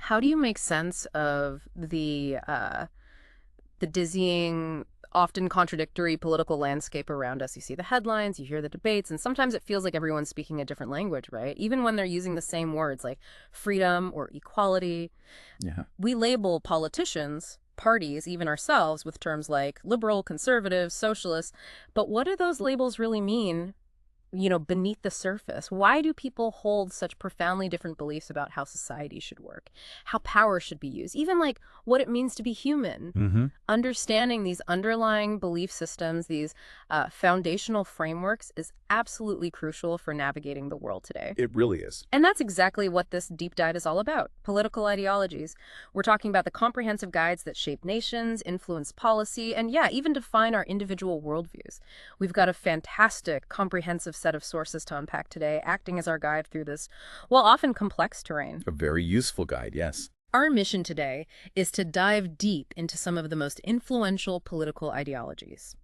How do you make sense of the dizzying, often contradictory political landscape around us? You see the headlines, you hear the debates, and sometimes it feels like everyone's speaking a different language, right? Even when they're using the same words like freedom or equality. Yeah. We label politicians, parties, even ourselves, with terms like liberal, conservative, socialist. But what do those labels really mean, beneath the surface? Why do people hold such profoundly different beliefs about how society should work, how power should be used, even like what it means to be human? hmm Understanding these underlying belief systems, these foundational frameworks, is absolutely crucial for navigating the world today. It really is. And that's exactly what this deep dive is all about: political ideologies. We're talking about the comprehensive guides that shape nations, influence policy, and yeah, even define our individual worldviews. We've got a fantastic, comprehensive set of sources to unpack today, acting as our guide through this, well, often complex terrain. A very useful guide, yes. Our mission today is to dive deep into some of the most influential political ideologies.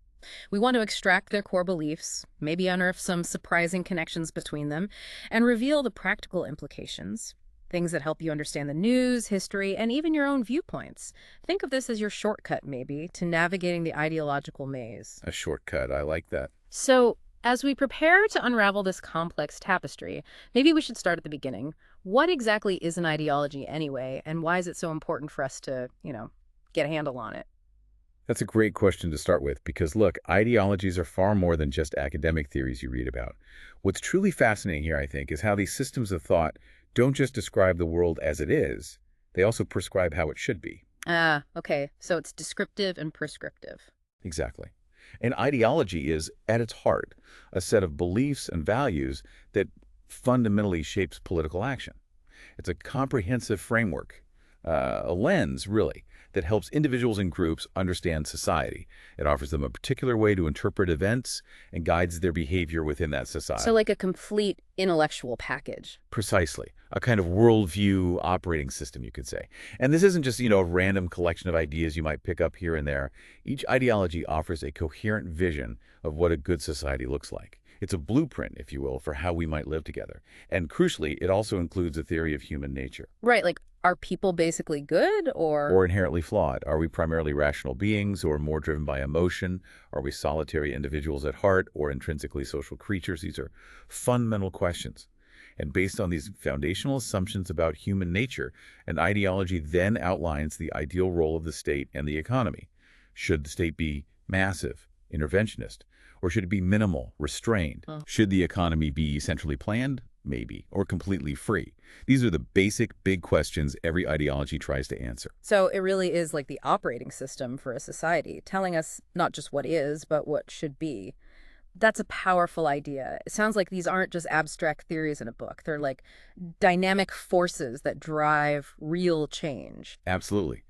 We want to extract their core beliefs, maybe unearth some surprising connections between them, and reveal the practical implications, things that help you understand the news, history, and even your own viewpoints. Think of this as your shortcut, maybe, to navigating the ideological maze. A shortcut. I like that. So, as we prepare to unravel this complex tapestry, maybe we should start at the beginning. What exactly is an ideology anyway, and why is it so important for us to, get a handle on it? That's a great question to start with because, look, ideologies are far more than just academic theories you read about. What's truly fascinating here, I think, is how these systems of thought don't just describe the world as it is, they also prescribe how it should be. Ah, okay. So it's descriptive and prescriptive. Exactly. An ideology is, at its heart, a set of beliefs and values that fundamentally shapes political action. It's a comprehensive framework, a lens, really, that helps individuals and groups understand society. It offers them a particular way to interpret events and guides their behavior within that society. So like a complete intellectual package. Precisely. A kind of worldview operating system, you could say. And this isn't just, a random collection of ideas you might pick up here and there. Each ideology offers a coherent vision of what a good society looks like. It's a blueprint, if you will, for how we might live together. And crucially, it also includes a theory of human nature. Right, like, are people basically good or... Or inherently flawed. Are we primarily rational beings or more driven by emotion? Are we solitary individuals at heart or intrinsically social creatures? These are fundamental questions. And based on these foundational assumptions about human nature, an ideology then outlines the ideal role of the state and the economy. Should the state be massive, interventionist, or should it be minimal, restrained? Should the economy be centrally planned? Maybe. Or completely free? These are the basic, big questions every ideology tries to answer. So it really is like the operating system for a society, telling us not just what is, but what should be. That's a powerful idea. It sounds like these aren't just abstract theories in a book. They're like dynamic forces that drive real change. Absolutely.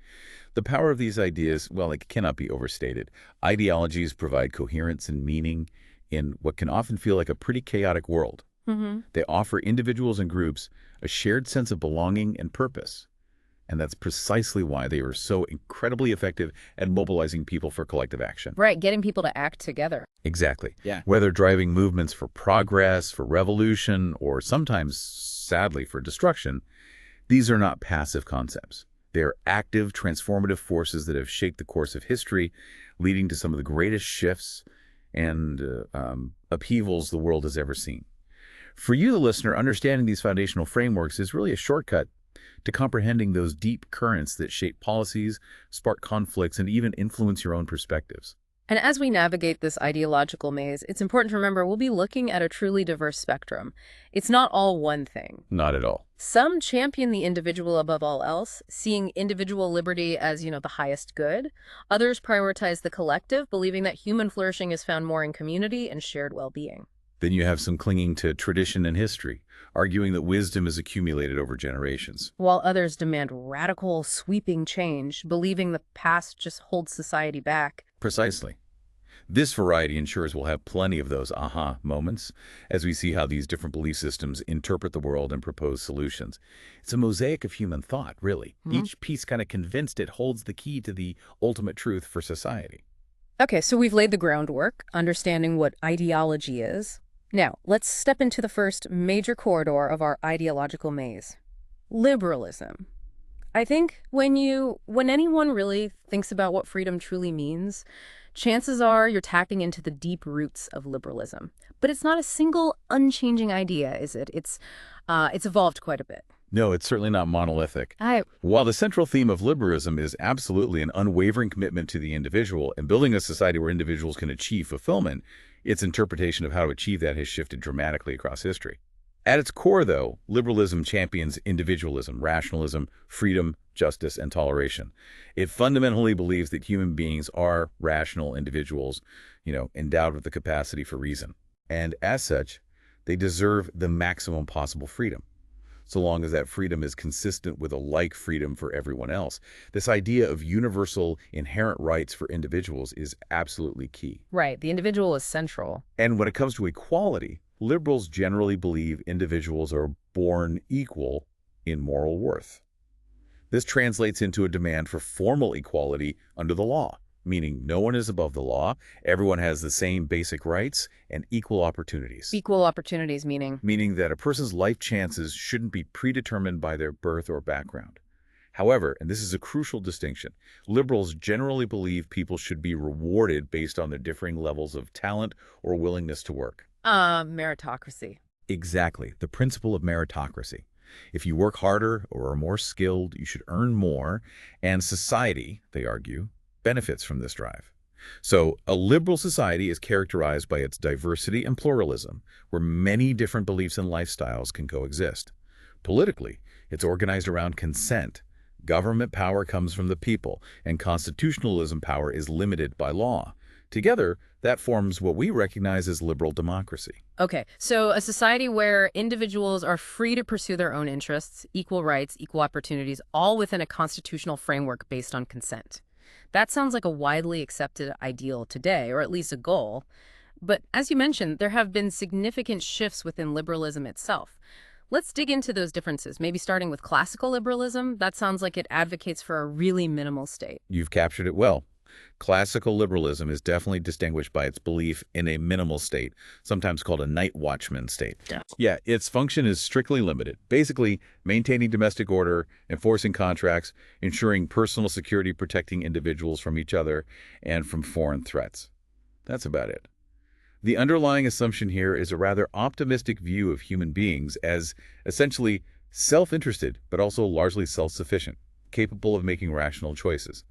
The power of these ideas, well, it cannot be overstated. Ideologies provide coherence and meaning in what can often feel like a pretty chaotic world. They offer individuals and groups a shared sense of belonging and purpose. And that's precisely why they are so incredibly effective at mobilizing people for collective action. Right, getting people to act together. Exactly. Yeah. Whether driving movements for progress, for revolution, or sometimes, sadly, for destruction, these are not passive concepts. They are active, transformative forces that have shaped the course of history, leading to some of the greatest shifts and upheavals the world has ever seen. For you, the listener, understanding these foundational frameworks is really a shortcut to comprehending those deep currents that shape policies, spark conflicts, and even influence your own perspectives. And as we navigate this ideological maze, it's important to remember we'll be looking at a truly diverse spectrum. It's not all one thing. Not at all. Some champion the individual above all else, seeing individual liberty as, the highest good. Others prioritize the collective, believing that human flourishing is found more in community and shared well-being. Then you have some clinging to tradition and history, arguing that wisdom is accumulated over generations. While others demand radical, sweeping change, believing the past just holds society back. Precisely. This variety ensures we'll have plenty of those aha moments as we see how these different belief systems interpret the world and propose solutions. It's a mosaic of human thought, really. Each piece kind of convinced it holds the key to the ultimate truth for society. Okay, so we've laid the groundwork, understanding what ideology is. Now, let's step into the first major corridor of our ideological maze: liberalism. I think when anyone really thinks about what freedom truly means, chances are you're tapping into the deep roots of liberalism. But it's not a single unchanging idea, is it? It's evolved quite a bit. No, it's certainly not monolithic. I While the central theme of liberalism is absolutely an unwavering commitment to the individual and building a society where individuals can achieve fulfillment, its interpretation of how to achieve that has shifted dramatically across history. At its core, though, liberalism champions individualism, rationalism, freedom, justice, and toleration. It fundamentally believes that human beings are rational individuals, endowed with the capacity for reason. And as such, they deserve the maximum possible freedom, so long as that freedom is consistent with a like freedom for everyone else. This idea of universal inherent rights for individuals is absolutely key. Right, the individual is central. And when it comes to equality, liberals generally believe individuals are born equal in moral worth. This translates into a demand for formal equality under the law, meaning no one is above the law, everyone has the same basic rights and equal opportunities. Equal opportunities meaning. Meaning that a person's life chances shouldn't be predetermined by their birth or background. However, and this is a crucial distinction, liberals generally believe people should be rewarded based on their differing levels of talent or willingness to work. Meritocracy. Exactly, the principle of meritocracy. If you work harder or are more skilled, you should earn more, and society, they argue, benefits from this drive. So, a liberal society is characterized by its diversity and pluralism, where many different beliefs and lifestyles can coexist. Politically, it's organized around consent. Government power comes from the people, and constitutionalism power is limited by law. Together, that forms what we recognize as liberal democracy. Okay, so a society where individuals are free to pursue their own interests, equal rights, equal opportunities, all within a constitutional framework based on consent. That sounds like a widely accepted ideal today, or at least a goal. But as you mentioned, there have been significant shifts within liberalism itself. Let's dig into those differences, maybe starting with classical liberalism. That sounds like it advocates for a really minimal state. You've captured it well. Classical liberalism is definitely distinguished by its belief in a minimal state, sometimes called a night watchman state. Yeah, its function is strictly limited, basically maintaining domestic order, enforcing contracts, ensuring personal security, protecting individuals from each other and from foreign threats. That's about it. The underlying assumption here is a rather optimistic view of human beings as essentially self-interested, but also largely self-sufficient, capable of making rational choices.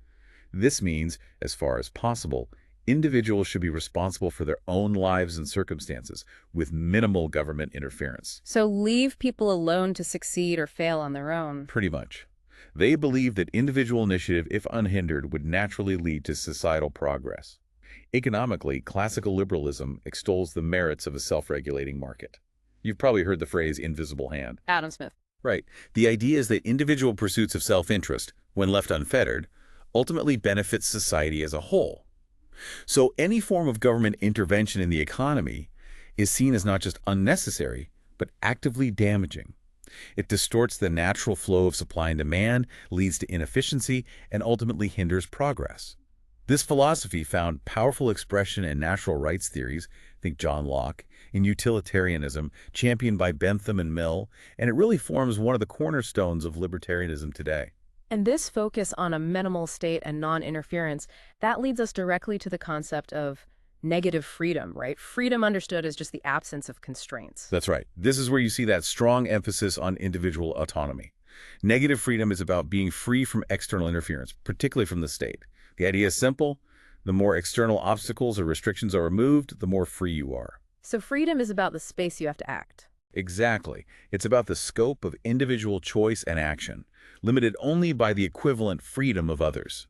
This means, as far as possible, individuals should be responsible for their own lives and circumstances with minimal government interference. So leave people alone to succeed or fail on their own. Pretty much. They believe that individual initiative, if unhindered, would naturally lead to societal progress. Economically, classical liberalism extols the merits of a self-regulating market. You've probably heard the phrase invisible hand. Adam Smith. Right. The idea is that individual pursuits of self-interest, when left unfettered, ultimately benefits society as a whole. So any form of government intervention in the economy is seen as not just unnecessary, but actively damaging. It distorts the natural flow of supply and demand, leads to inefficiency, and ultimately hinders progress. This philosophy found powerful expression in natural rights theories, think John Locke, in utilitarianism, championed by Bentham and Mill, and it really forms one of the cornerstones of libertarianism today. And this focus on a minimal state and non-interference, that leads us directly to the concept of negative freedom, right? Freedom understood as just the absence of constraints. That's right. This is where you see that strong emphasis on individual autonomy. Negative freedom is about being free from external interference, particularly from the state. The idea is simple. The more external obstacles or restrictions are removed, the more free you are. So freedom is about the space you have to act. Exactly. It's about the scope of individual choice and action, limited only by the equivalent freedom of others.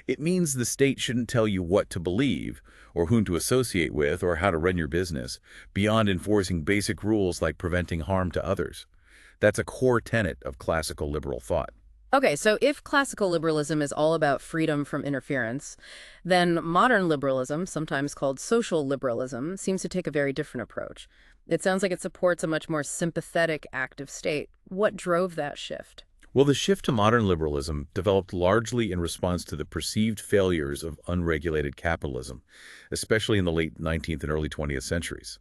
It means the state shouldn't tell you what to believe, or whom to associate with, or how to run your business, beyond enforcing basic rules like preventing harm to others. That's a core tenet of classical liberal thought. Okay, so if classical liberalism is all about freedom from interference, then modern liberalism, sometimes called social liberalism, seems to take a very different approach. It sounds like it supports a much more sympathetic, active state. What drove that shift? Well, the shift to modern liberalism developed largely in response to the perceived failures of unregulated capitalism, especially in the late 19th and early 20th centuries.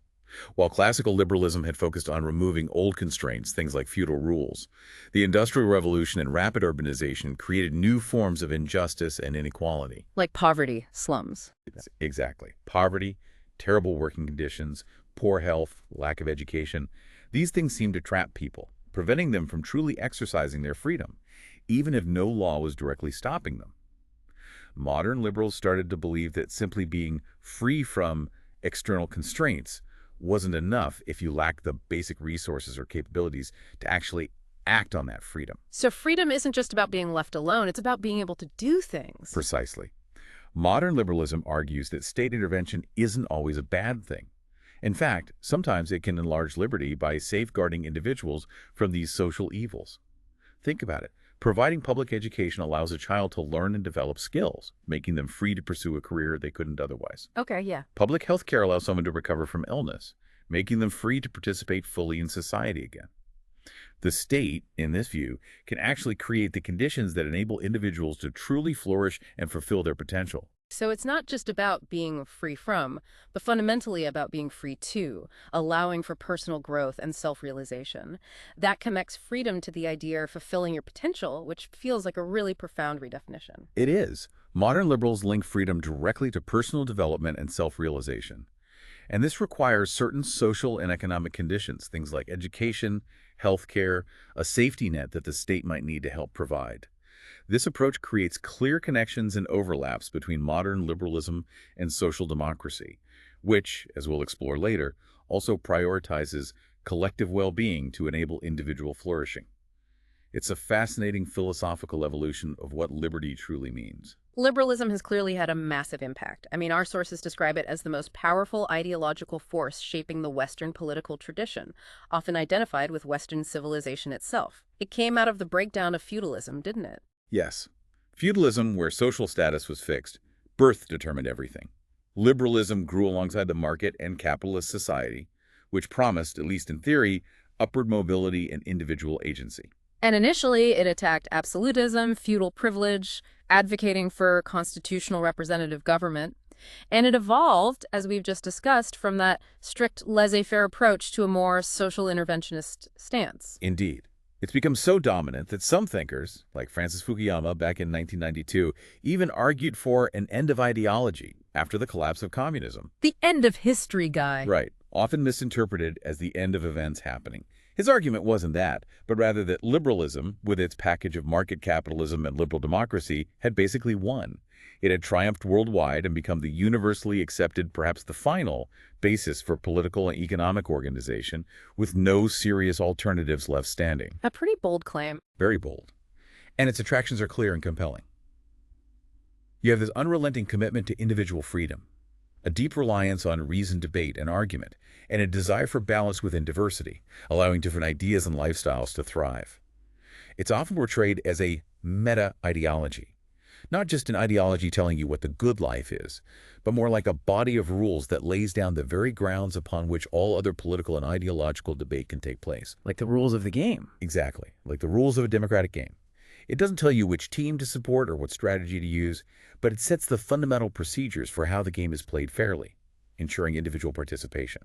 While classical liberalism had focused on removing old constraints, things like feudal rules, the Industrial Revolution and rapid urbanization created new forms of injustice and inequality. Like poverty, slums. Exactly. Poverty, terrible working conditions, poor health, lack of education. These things seemed to trap people, preventing them from truly exercising their freedom, even if no law was directly stopping them. Modern liberals started to believe that simply being free from external constraints wasn't enough if you lacked the basic resources or capabilities to actually act on that freedom. So freedom isn't just about being left alone, it's about being able to do things. Precisely. Modern liberalism argues that state intervention isn't always a bad thing. In fact, sometimes it can enlarge liberty by safeguarding individuals from these social evils. Think about it. Providing public education allows a child to learn and develop skills, making them free to pursue a career they couldn't otherwise. Okay, yeah. Public health care allows someone to recover from illness, making them free to participate fully in society again. The state, in this view, can actually create the conditions that enable individuals to truly flourish and fulfill their potential. So it's not just about being free from, but fundamentally about being free to, allowing for personal growth and self-realization. That connects freedom to the idea of fulfilling your potential, which feels like a really profound redefinition. It is. Modern liberals link freedom directly to personal development and self-realization. And this requires certain social and economic conditions, things like education, health care, a safety net that the state might need to help provide. This approach creates clear connections and overlaps between modern liberalism and social democracy, which, as we'll explore later, also prioritizes collective well-being to enable individual flourishing. It's a fascinating philosophical evolution of what liberty truly means. Liberalism has clearly had a massive impact. I mean, our sources describe it as the most powerful ideological force shaping the Western political tradition, often identified with Western civilization itself. It came out of the breakdown of feudalism, didn't it? Yes, feudalism, where social status was fixed, birth determined everything. Liberalism grew alongside the market and capitalist society, which promised, at least in theory, upward mobility and individual agency. And initially, it attacked absolutism, feudal privilege, advocating for constitutional representative government. And it evolved, as we've just discussed, from that strict laissez-faire approach to a more social interventionist stance. Indeed. It's become so dominant that some thinkers, like Francis Fukuyama back in 1992, even argued for an end of ideology after the collapse of communism. The end of history guy. Right, often misinterpreted as the end of events happening. His argument wasn't that, but rather that liberalism, with its package of market capitalism and liberal democracy, had basically won. It had triumphed worldwide and become the universally accepted, perhaps the final, basis for political and economic organization, with no serious alternatives left standing. A pretty bold claim. Very bold. And its attractions are clear and compelling. You have this unrelenting commitment to individual freedom, a deep reliance on reasoned debate and argument, and a desire for balance within diversity, allowing different ideas and lifestyles to thrive. It's often portrayed as a meta-ideology, not just an ideology telling you what the good life is, but more like a body of rules that lays down the very grounds upon which all other political and ideological debate can take place. Like the rules of the game. Exactly, like the rules of a democratic game. It doesn't tell you which team to support or what strategy to use, but it sets the fundamental procedures for how the game is played fairly, ensuring individual participation.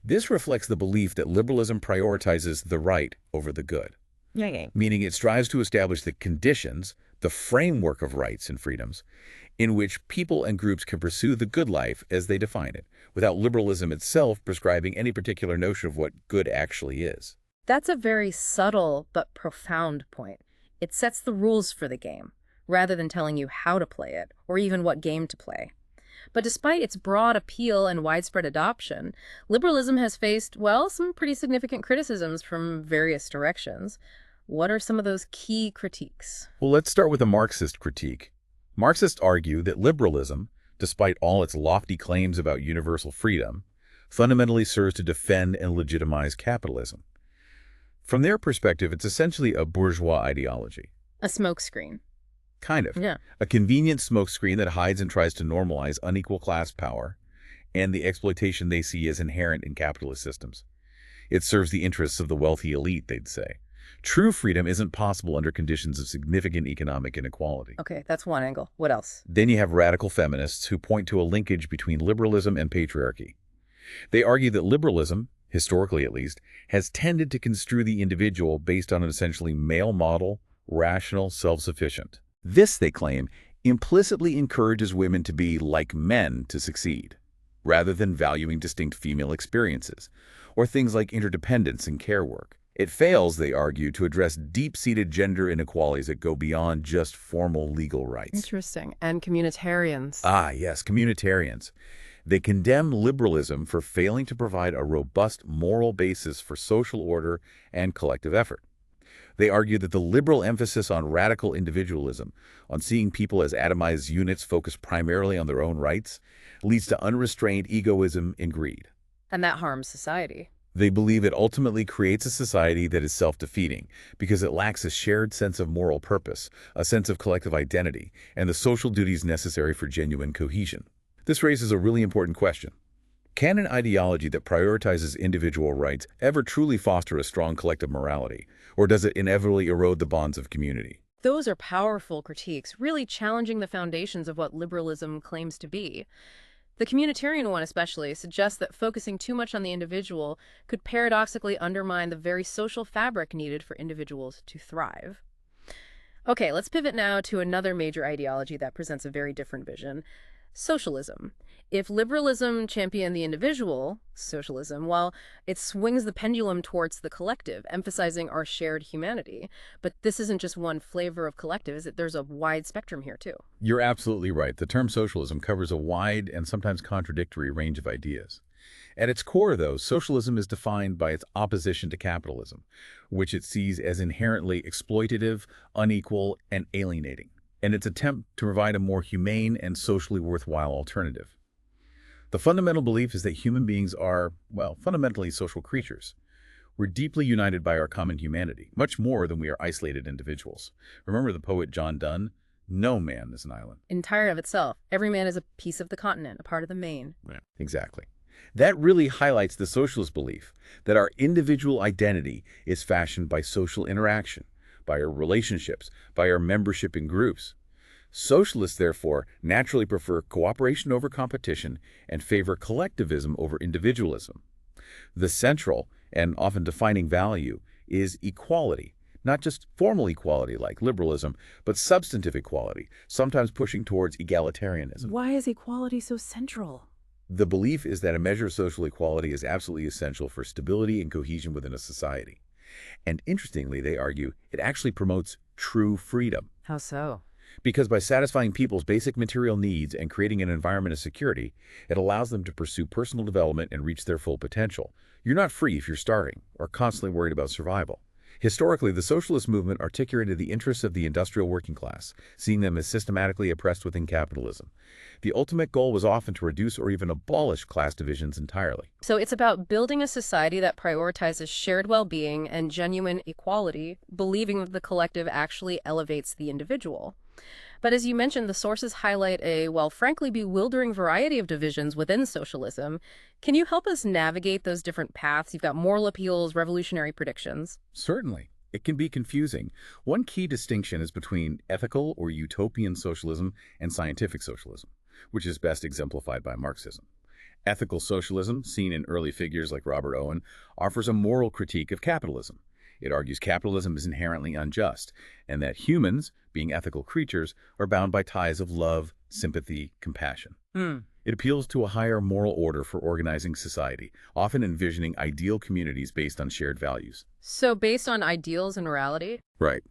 This reflects the belief that liberalism prioritizes the right over the good, meaning it strives to establish the conditions, the framework of rights and freedoms, in which people and groups can pursue the good life as they define it, without liberalism itself prescribing any particular notion of what good actually is. That's a very subtle but profound point. It sets the rules for the game, rather than telling you how to play it, or even what game to play. But despite its broad appeal and widespread adoption, liberalism has faced, well, some pretty significant criticisms from various directions. What are some of those key critiques? Well, let's start with a Marxist critique. Marxists argue that liberalism, despite all its lofty claims about universal freedom, fundamentally serves to defend and legitimize capitalism. From their perspective, it's essentially a bourgeois ideology. A smokescreen. Kind of. Yeah. A convenient smokescreen that hides and tries to normalize unequal class power and the exploitation they see as inherent in capitalist systems. It serves the interests of the wealthy elite, they'd say. True freedom isn't possible under conditions of significant economic inequality. Okay, that's one angle. What else? Then you have radical feminists who point to a linkage between liberalism and patriarchy. They argue that liberalism, historically at least, has tended to construe the individual based on an essentially male model, rational, self-sufficient. This, they claim, implicitly encourages women to be like men to succeed, rather than valuing distinct female experiences, or things like interdependence and care work. It fails, they argue, to address deep-seated gender inequalities that go beyond just formal legal rights. Interesting. And communitarians. Ah, yes, communitarians. They condemn liberalism for failing to provide a robust moral basis for social order and collective effort. They argue that the liberal emphasis on radical individualism, on seeing people as atomized units focused primarily on their own rights, leads to unrestrained egoism and greed. And that harms society. They believe it ultimately creates a society that is self-defeating because it lacks a shared sense of moral purpose, a sense of collective identity, and the social duties necessary for genuine cohesion. This raises a really important question. Can an ideology that prioritizes individual rights ever truly foster a strong collective morality, or does it inevitably erode the bonds of community? Those are powerful critiques, really challenging the foundations of what liberalism claims to be. The communitarian one especially suggests that focusing too much on the individual could paradoxically undermine the very social fabric needed for individuals to thrive. Okay, let's pivot now to another major ideology that presents a very different vision: socialism. If liberalism championed the individual, socialism, well, it swings the pendulum towards the collective, emphasizing our shared humanity. But this isn't just one flavor of collective, is it? There's a wide spectrum here, too. You're absolutely right. The term socialism covers a wide and sometimes contradictory range of ideas. At its core, though, socialism is defined by its opposition to capitalism, which it sees as inherently exploitative, unequal, and alienating, and its attempt to provide a more humane and socially worthwhile alternative. The fundamental belief is that human beings are, well, fundamentally social creatures. We're deeply united by our common humanity, much more than we are isolated individuals. Remember the poet John Donne? No man is an island. Entire of itself. Every man is a piece of the continent, a part of the main. Yeah. Exactly. That really highlights the socialist belief that our individual identity is fashioned by social interaction, by our relationships, by our membership in groups. Socialists, therefore, naturally prefer cooperation over competition and favor collectivism over individualism. The central and often defining value is equality, not just formal equality like liberalism, but substantive equality, sometimes pushing towards egalitarianism. Why is equality so central? The belief is that a measure of social equality is absolutely essential for stability and cohesion within a society. And interestingly, they argue, it actually promotes true freedom. How so? Because by satisfying people's basic material needs and creating an environment of security, it allows them to pursue personal development and reach their full potential. You're not free if you're starving or constantly worried about survival. Historically, the socialist movement articulated the interests of the industrial working class, seeing them as systematically oppressed within capitalism. The ultimate goal was often to reduce or even abolish class divisions entirely. So it's about building a society that prioritizes shared well-being and genuine equality, believing that the collective actually elevates the individual. But as you mentioned, the sources highlight a, well, frankly, bewildering variety of divisions within socialism. Can you help us navigate those different paths? You've got moral appeals, revolutionary predictions. Certainly. It can be confusing. One key distinction is between ethical or utopian socialism and scientific socialism, which is best exemplified by Marxism. Ethical socialism, seen in early figures like Robert Owen, offers a moral critique of capitalism. It argues capitalism is inherently unjust, and that humans, being ethical creatures, are bound by ties of love, sympathy, compassion. It appeals to a higher moral order for organizing society, often envisioning ideal communities based on shared values. So based on ideals and morality? Right.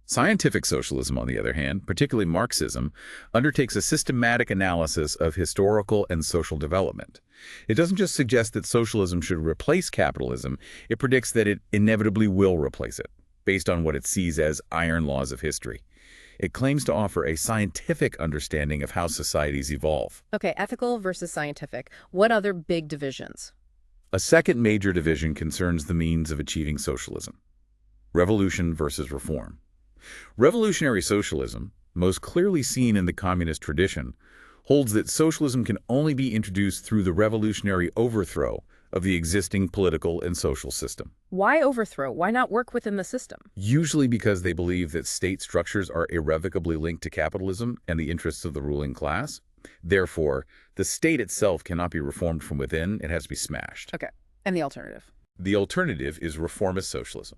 Scientific socialism, on the other hand, particularly Marxism, undertakes a systematic analysis of historical and social development. It doesn't just suggest that socialism should replace capitalism, it predicts that it inevitably will replace it, based on what it sees as iron laws of history. It claims to offer a scientific understanding of how societies evolve. Okay, ethical versus scientific. What other big divisions? A second major division concerns the means of achieving socialism: revolution versus reform. Revolutionary socialism, most clearly seen in the communist tradition, holds that socialism can only be introduced through the revolutionary overthrow of the existing political and social system. Why overthrow? Why not work within the system? Usually because they believe that state structures are irrevocably linked to capitalism and the interests of the ruling class. Therefore, the state itself cannot be reformed from within, it has to be smashed. Okay. And the alternative? The alternative is reformist socialism,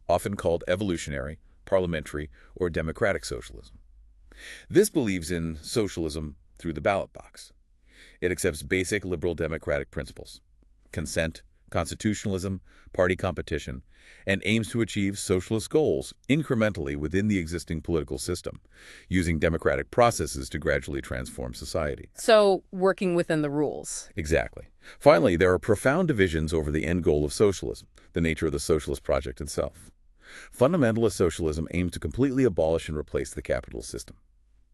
often called evolutionary, parliamentary, or democratic socialism. This believes in socialism through the ballot box. It accepts basic liberal democratic principles, consent, constitutionalism, party competition, and aims to achieve socialist goals incrementally within the existing political system, using democratic processes to gradually transform society. So, working within the rules. Exactly. Finally, there are profound divisions over the end goal of socialism, the nature of the socialist project itself. Fundamentalist socialism aims to completely abolish and replace the capitalist system.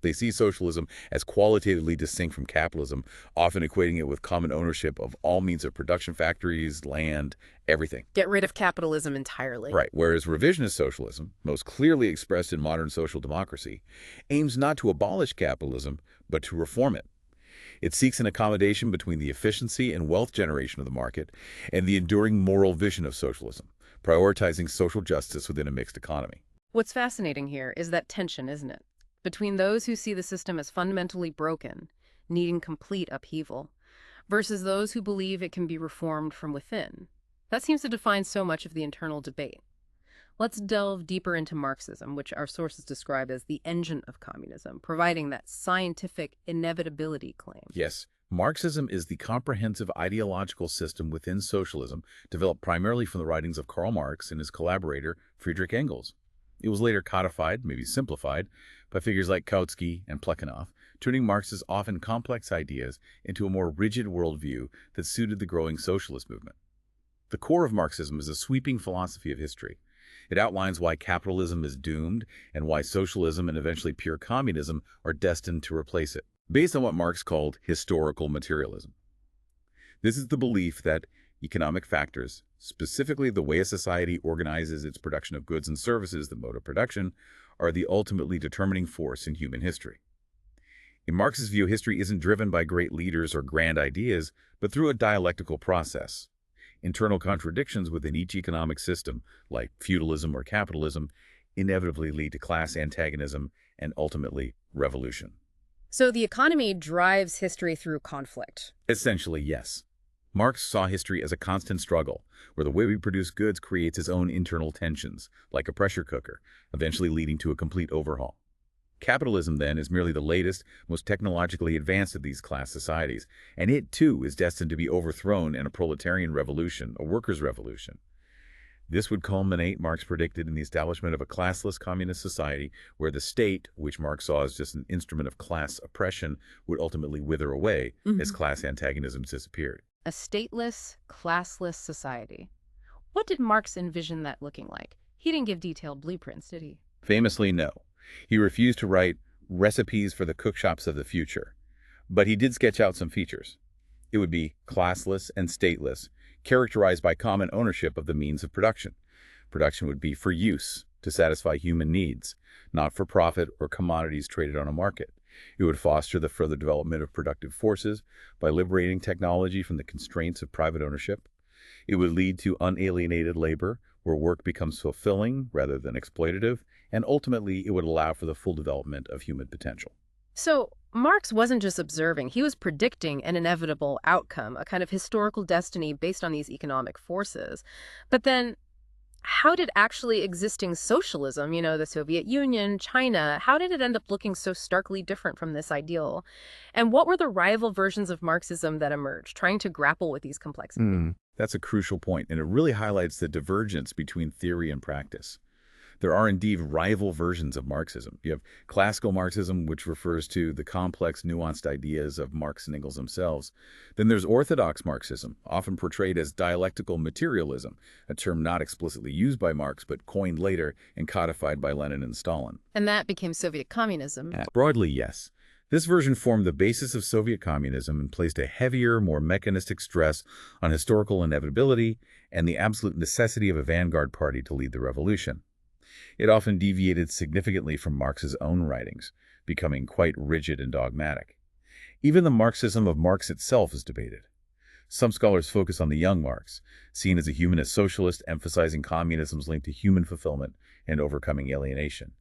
They see socialism as qualitatively distinct from capitalism, often equating it with common ownership of all means of production, factories, land, everything. Get rid of capitalism entirely. Right, whereas revisionist socialism, most clearly expressed in modern social democracy, aims not to abolish capitalism, but to reform it. It seeks an accommodation between the efficiency and wealth generation of the market and the enduring moral vision of socialism, prioritizing social justice within a mixed economy. What's fascinating here is that tension, isn't it? Between those who see the system as fundamentally broken, needing complete upheaval, versus those who believe it can be reformed from within. That seems to define so much of the internal debate. Let's delve deeper into Marxism, which our sources describe as the engine of communism, providing that scientific inevitability claim. Yes, Marxism is the comprehensive ideological system within socialism, developed primarily from the writings of Karl Marx and his collaborator, Friedrich Engels. It was later codified, maybe simplified, by figures like Kautsky and Plekhanov, turning Marx's often complex ideas into a more rigid worldview that suited the growing socialist movement. The core of Marxism is a sweeping philosophy of history. It outlines why capitalism is doomed and why socialism and eventually pure communism are destined to replace it, based on what Marx called historical materialism. This is the belief that economic factors, specifically the way a society organizes its production of goods and services, the mode of production, are the ultimately determining force in human history. In Marx's view, history isn't driven by great leaders or grand ideas, but through a dialectical process. Internal contradictions within each economic system, like feudalism or capitalism, inevitably lead to class antagonism and ultimately revolution. So the economy drives history through conflict. Essentially, yes. Marx saw history as a constant struggle, where the way we produce goods creates its own internal tensions, like a pressure cooker, eventually leading to a complete overhaul. Capitalism, then, is merely the latest, most technologically advanced of these class societies, and it, too, is destined to be overthrown in a proletarian revolution, a workers' revolution. This would culminate, Marx predicted, in the establishment of a classless communist society where the state, which Marx saw as just an instrument of class oppression, would ultimately wither away as class antagonisms disappeared. A stateless, classless society. What did Marx envision that looking like? He didn't give detailed blueprints, did he? Famously, no. He refused to write recipes for the cookshops of the future, but he did sketch out some features. It would be classless and stateless, characterized by common ownership of the means of production. Production would be for use, to satisfy human needs, not for profit or commodities traded on a market. It would foster the further development of productive forces by liberating technology from the constraints of private ownership. It would lead to unalienated labor, where work becomes fulfilling rather than exploitative, and ultimately it would allow for the full development of human potential. So Marx wasn't just observing, he was predicting an inevitable outcome, a kind of historical destiny based on these economic forces. But then how did actually existing socialism, the Soviet Union, China, how did it end up looking so starkly different from this ideal? And what were the rival versions of Marxism that emerged, trying to grapple with these complexities? That's a crucial point, and it really highlights the divergence between theory and practice. There are indeed rival versions of Marxism. You have classical Marxism, which refers to the complex, nuanced ideas of Marx and Engels themselves. Then there's orthodox Marxism, often portrayed as dialectical materialism, a term not explicitly used by Marx, but coined later and codified by Lenin and Stalin. And that became Soviet communism. Broadly, yes. This version formed the basis of Soviet communism and placed a heavier, more mechanistic stress on historical inevitability and the absolute necessity of a vanguard party to lead the revolution. It often deviated significantly from Marx's own writings, becoming quite rigid and dogmatic. Even the Marxism of Marx itself is debated. Some scholars focus on the young Marx, seen as a humanist socialist, emphasizing communism's link to human fulfillment and overcoming alienation.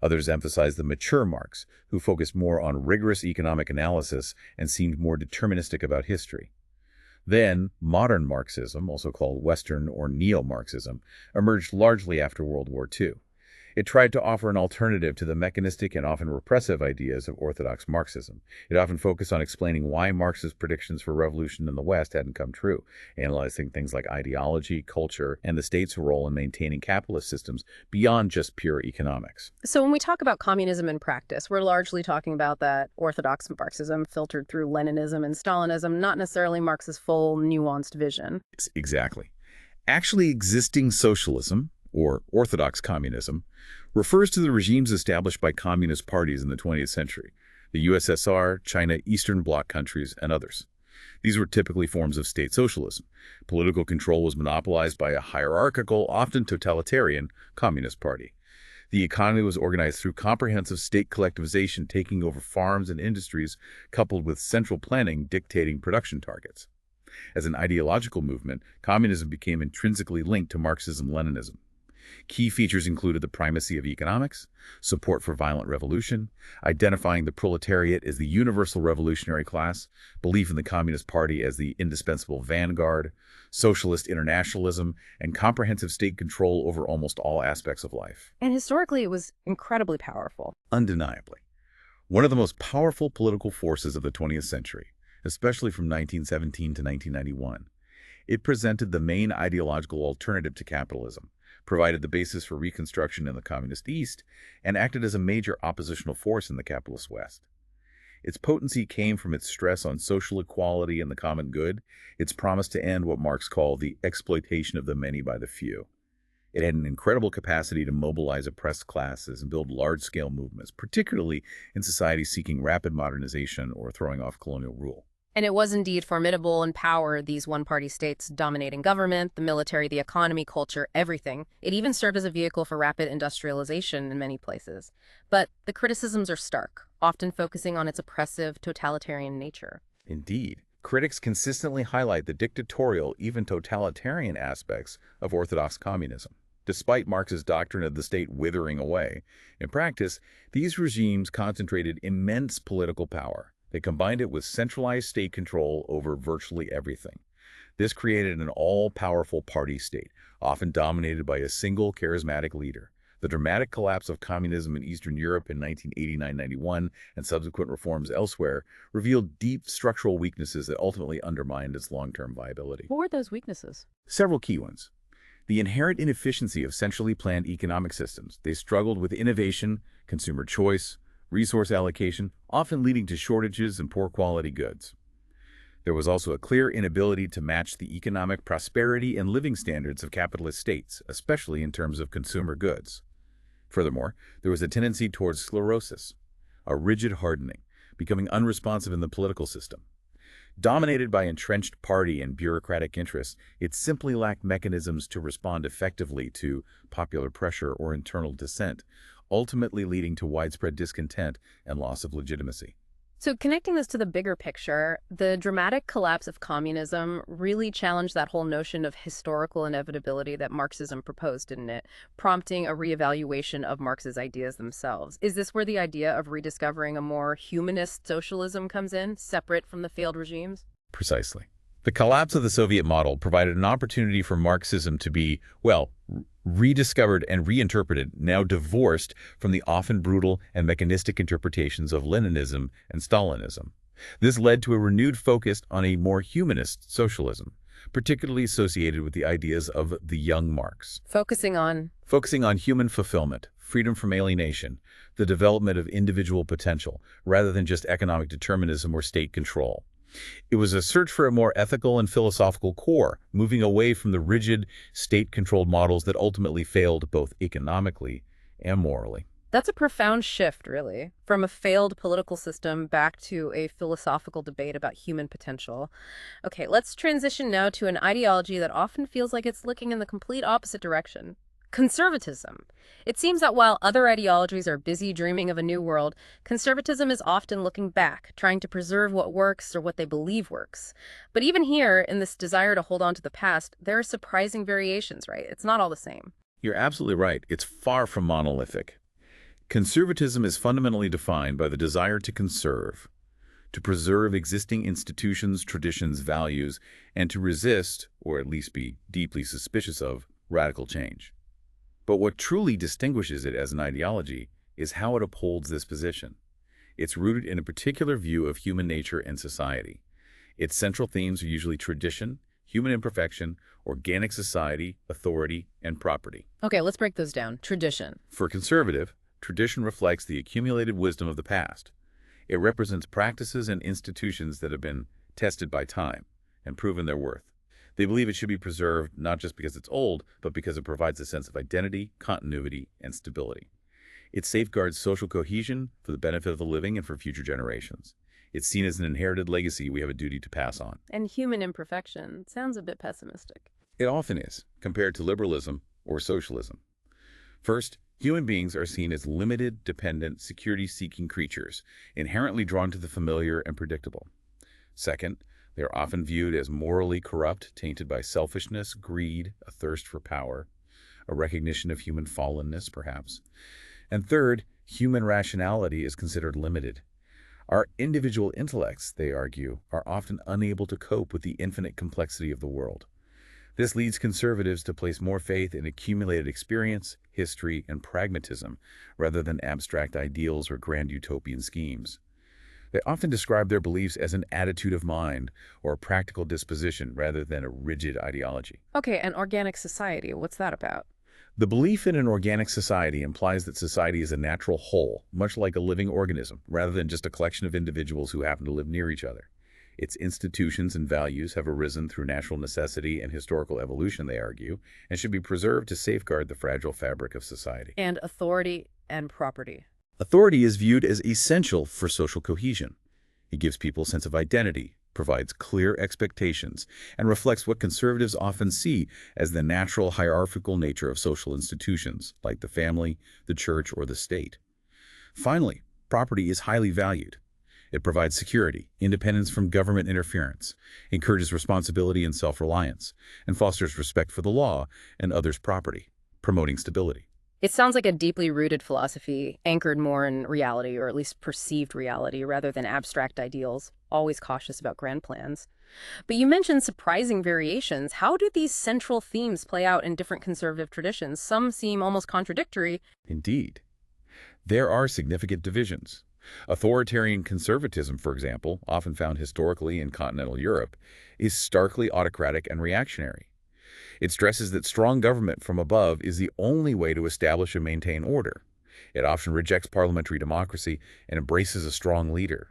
Others emphasized the mature Marx, who focused more on rigorous economic analysis and seemed more deterministic about history. Then, modern Marxism, also called Western or Neo-Marxism, emerged largely after World War II. It tried to offer an alternative to the mechanistic and often repressive ideas of orthodox Marxism. It often focused on explaining why Marx's predictions for revolution in the West hadn't come true, analyzing things like ideology, culture, and the state's role in maintaining capitalist systems beyond just pure economics. So when we talk about communism in practice, we're largely talking about that orthodox Marxism filtered through Leninism and Stalinism, not necessarily Marx's full, nuanced vision. Exactly. Actually existing socialism, or orthodox communism, refers to the regimes established by communist parties in the 20th century, the USSR, China, Eastern Bloc countries, and others. These were typically forms of state socialism. Political control was monopolized by a hierarchical, often totalitarian, communist party. The economy was organized through comprehensive state collectivization taking over farms and industries, coupled with central planning dictating production targets. As an ideological movement, communism became intrinsically linked to Marxism-Leninism. Key features included the primacy of economics, support for violent revolution, identifying the proletariat as the universal revolutionary class, belief in the Communist Party as the indispensable vanguard, socialist internationalism, and comprehensive state control over almost all aspects of life. And historically, it was incredibly powerful. Undeniably. One of the most powerful political forces of the 20th century, especially from 1917 to 1991. It presented the main ideological alternative to capitalism, provided the basis for reconstruction in the Communist East, and acted as a major oppositional force in the capitalist West. Its potency came from its stress on social equality and the common good, its promise to end what Marx called the exploitation of the many by the few. It had an incredible capacity to mobilize oppressed classes and build large-scale movements, particularly in societies seeking rapid modernization or throwing off colonial rule. And it was indeed formidable in power, these one-party states dominating government, the military, the economy, culture, everything. It even served as a vehicle for rapid industrialization in many places. But the criticisms are stark, often focusing on its oppressive, totalitarian nature. Indeed, critics consistently highlight the dictatorial, even totalitarian aspects of orthodox communism. Despite Marx's doctrine of the state withering away, in practice, these regimes concentrated immense political power. They combined it with centralized state control over virtually everything. This created an all-powerful party state, often dominated by a single charismatic leader. The dramatic collapse of communism in Eastern Europe in 1989-91 and subsequent reforms elsewhere revealed deep structural weaknesses that ultimately undermined its long-term viability. What were those weaknesses? Several key ones. The inherent inefficiency of centrally planned economic systems. They struggled with innovation, consumer choice, resource allocation, often leading to shortages and poor quality goods. There was also a clear inability to match the economic prosperity and living standards of capitalist states, especially in terms of consumer goods. Furthermore, there was a tendency towards sclerosis, a rigid hardening, becoming unresponsive in the political system. Dominated by entrenched party and bureaucratic interests, it simply lacked mechanisms to respond effectively to popular pressure or internal dissent, ultimately leading to widespread discontent and loss of legitimacy. So connecting this to the bigger picture, the dramatic collapse of communism really challenged that whole notion of historical inevitability that Marxism proposed, didn't it? Prompting a reevaluation of Marx's ideas themselves. Is this where the idea of rediscovering a more humanist socialism comes in, separate from the failed regimes? Precisely. The collapse of the Soviet model provided an opportunity for Marxism to be, well, rediscovered and reinterpreted, now divorced from the often brutal and mechanistic interpretations of Leninism and Stalinism. This led to a renewed focus on a more humanist socialism, particularly associated with the ideas of the young Marx. Focusing on Human fulfillment, freedom from alienation, the development of individual potential, rather than just economic determinism or state control. It was a search for a more ethical and philosophical core, moving away from the rigid, state-controlled models that ultimately failed both economically and morally. That's a profound shift, really, from a failed political system back to a philosophical debate about human potential. Okay, let's transition now to an ideology that often feels like it's looking in the complete opposite direction. Conservatism. It seems that while other ideologies are busy dreaming of a new world, conservatism is often looking back, trying to preserve what works or what they believe works. But even here, in this desire to hold on to the past, there are surprising variations, right? It's not all the same. You're absolutely right. It's far from monolithic. Conservatism is fundamentally defined by the desire to preserve existing institutions, traditions, values, and to resist, or at least be deeply suspicious of, radical change. But what truly distinguishes it as an ideology is how it upholds this position. It's rooted in a particular view of human nature and society. Its central themes are usually tradition, human imperfection, organic society, authority, and property. Okay, let's break those down. Tradition. For a conservative, tradition reflects the accumulated wisdom of the past. It represents practices and institutions that have been tested by time and proven their worth. They believe it should be preserved not just because it's old, but because it provides a sense of identity, continuity, and stability. It safeguards social cohesion for the benefit of the living and for future generations. It's seen as an inherited legacy we have a duty to pass on. And human imperfection sounds a bit pessimistic. It often is, compared to liberalism or socialism. First, human beings are seen as limited, dependent, security-seeking creatures, inherently drawn to the familiar and predictable. Second, they are often viewed as morally corrupt, tainted by selfishness, greed, a thirst for power, a recognition of human fallenness, perhaps. And third, human rationality is considered limited. Our individual intellects, they argue, are often unable to cope with the infinite complexity of the world. This leads conservatives to place more faith in accumulated experience, history, and pragmatism, rather than abstract ideals or grand utopian schemes. They often describe their beliefs as an attitude of mind or a practical disposition rather than a rigid ideology. Okay, and organic society, what's that about? The belief in an organic society implies that society is a natural whole, much like a living organism, rather than just a collection of individuals who happen to live near each other. Its institutions and values have arisen through natural necessity and historical evolution, they argue, and should be preserved to safeguard the fragile fabric of society. And authority and property. Authority is viewed as essential for social cohesion. It gives people a sense of identity, provides clear expectations, and reflects what conservatives often see as the natural hierarchical nature of social institutions, like the family, the church, or the state. Finally, property is highly valued. It provides security, independence from government interference, encourages responsibility and self-reliance, and fosters respect for the law and others' property, promoting stability. It sounds like a deeply rooted philosophy, anchored more in reality, or at least perceived reality, rather than abstract ideals, always cautious about grand plans. But you mentioned surprising variations. How do these central themes play out in different conservative traditions? Some seem almost contradictory. Indeed. There are significant divisions. Authoritarian conservatism, for example, often found historically in continental Europe, is starkly autocratic and reactionary. It stresses that strong government from above is the only way to establish and maintain order. It often rejects parliamentary democracy and embraces a strong leader.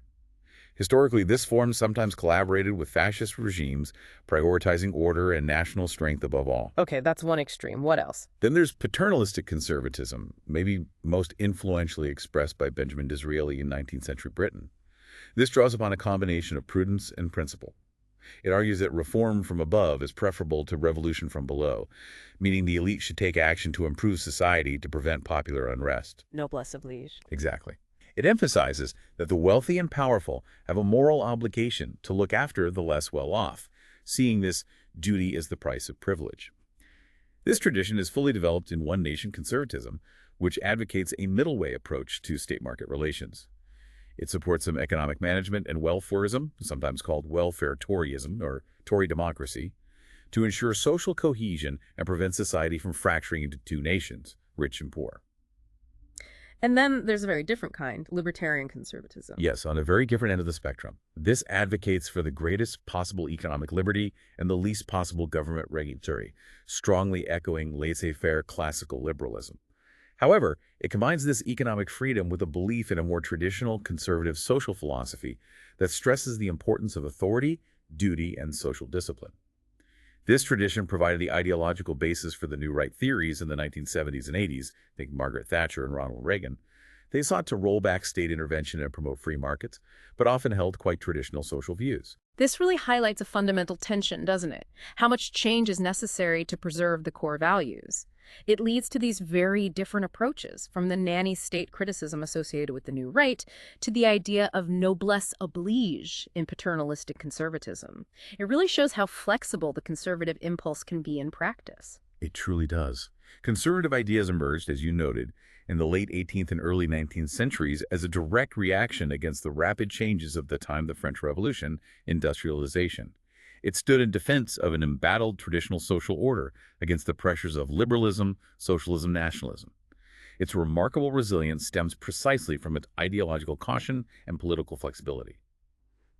Historically, this form sometimes collaborated with fascist regimes, prioritizing order and national strength above all. Okay, that's one extreme. What else? Then there's paternalistic conservatism, maybe most influentially expressed by Benjamin Disraeli in 19th century Britain. This draws upon a combination of prudence and principle. It argues that reform from above is preferable to revolution from below, meaning the elite should take action to improve society to prevent popular unrest. Noblesse oblige. Exactly. It emphasizes that the wealthy and powerful have a moral obligation to look after the less well-off, seeing this duty as the price of privilege. This tradition is fully developed in one-nation conservatism, which advocates a middle-way approach to state-market relations. It supports some economic management and welfareism, sometimes called welfare Toryism or Tory democracy, to ensure social cohesion and prevent society from fracturing into two nations, rich and poor. And then there's a very different kind, libertarian conservatism. Yes, on a very different end of the spectrum. This advocates for the greatest possible economic liberty and the least possible government regulatory, strongly echoing laissez-faire classical liberalism. However, it combines this economic freedom with a belief in a more traditional conservative social philosophy that stresses the importance of authority, duty, and social discipline. This tradition provided the ideological basis for the New Right theories in the 1970s and 80s, think Margaret Thatcher and Ronald Reagan. They sought to roll back state intervention and promote free markets, but often held quite traditional social views. This really highlights a fundamental tension, doesn't it? How much change is necessary to preserve the core values. It leads to these very different approaches, from the nanny state criticism associated with the New Right to the idea of noblesse oblige in paternalistic conservatism. It really shows how flexible the conservative impulse can be in practice. It truly does. Conservative ideas emerged, as you noted, in the late 18th and early 19th centuries as a direct reaction against the rapid changes of the time, the French Revolution, industrialization. It stood in defense of an embattled traditional social order against the pressures of liberalism, socialism, nationalism. Its remarkable resilience stems precisely from its ideological caution and political flexibility.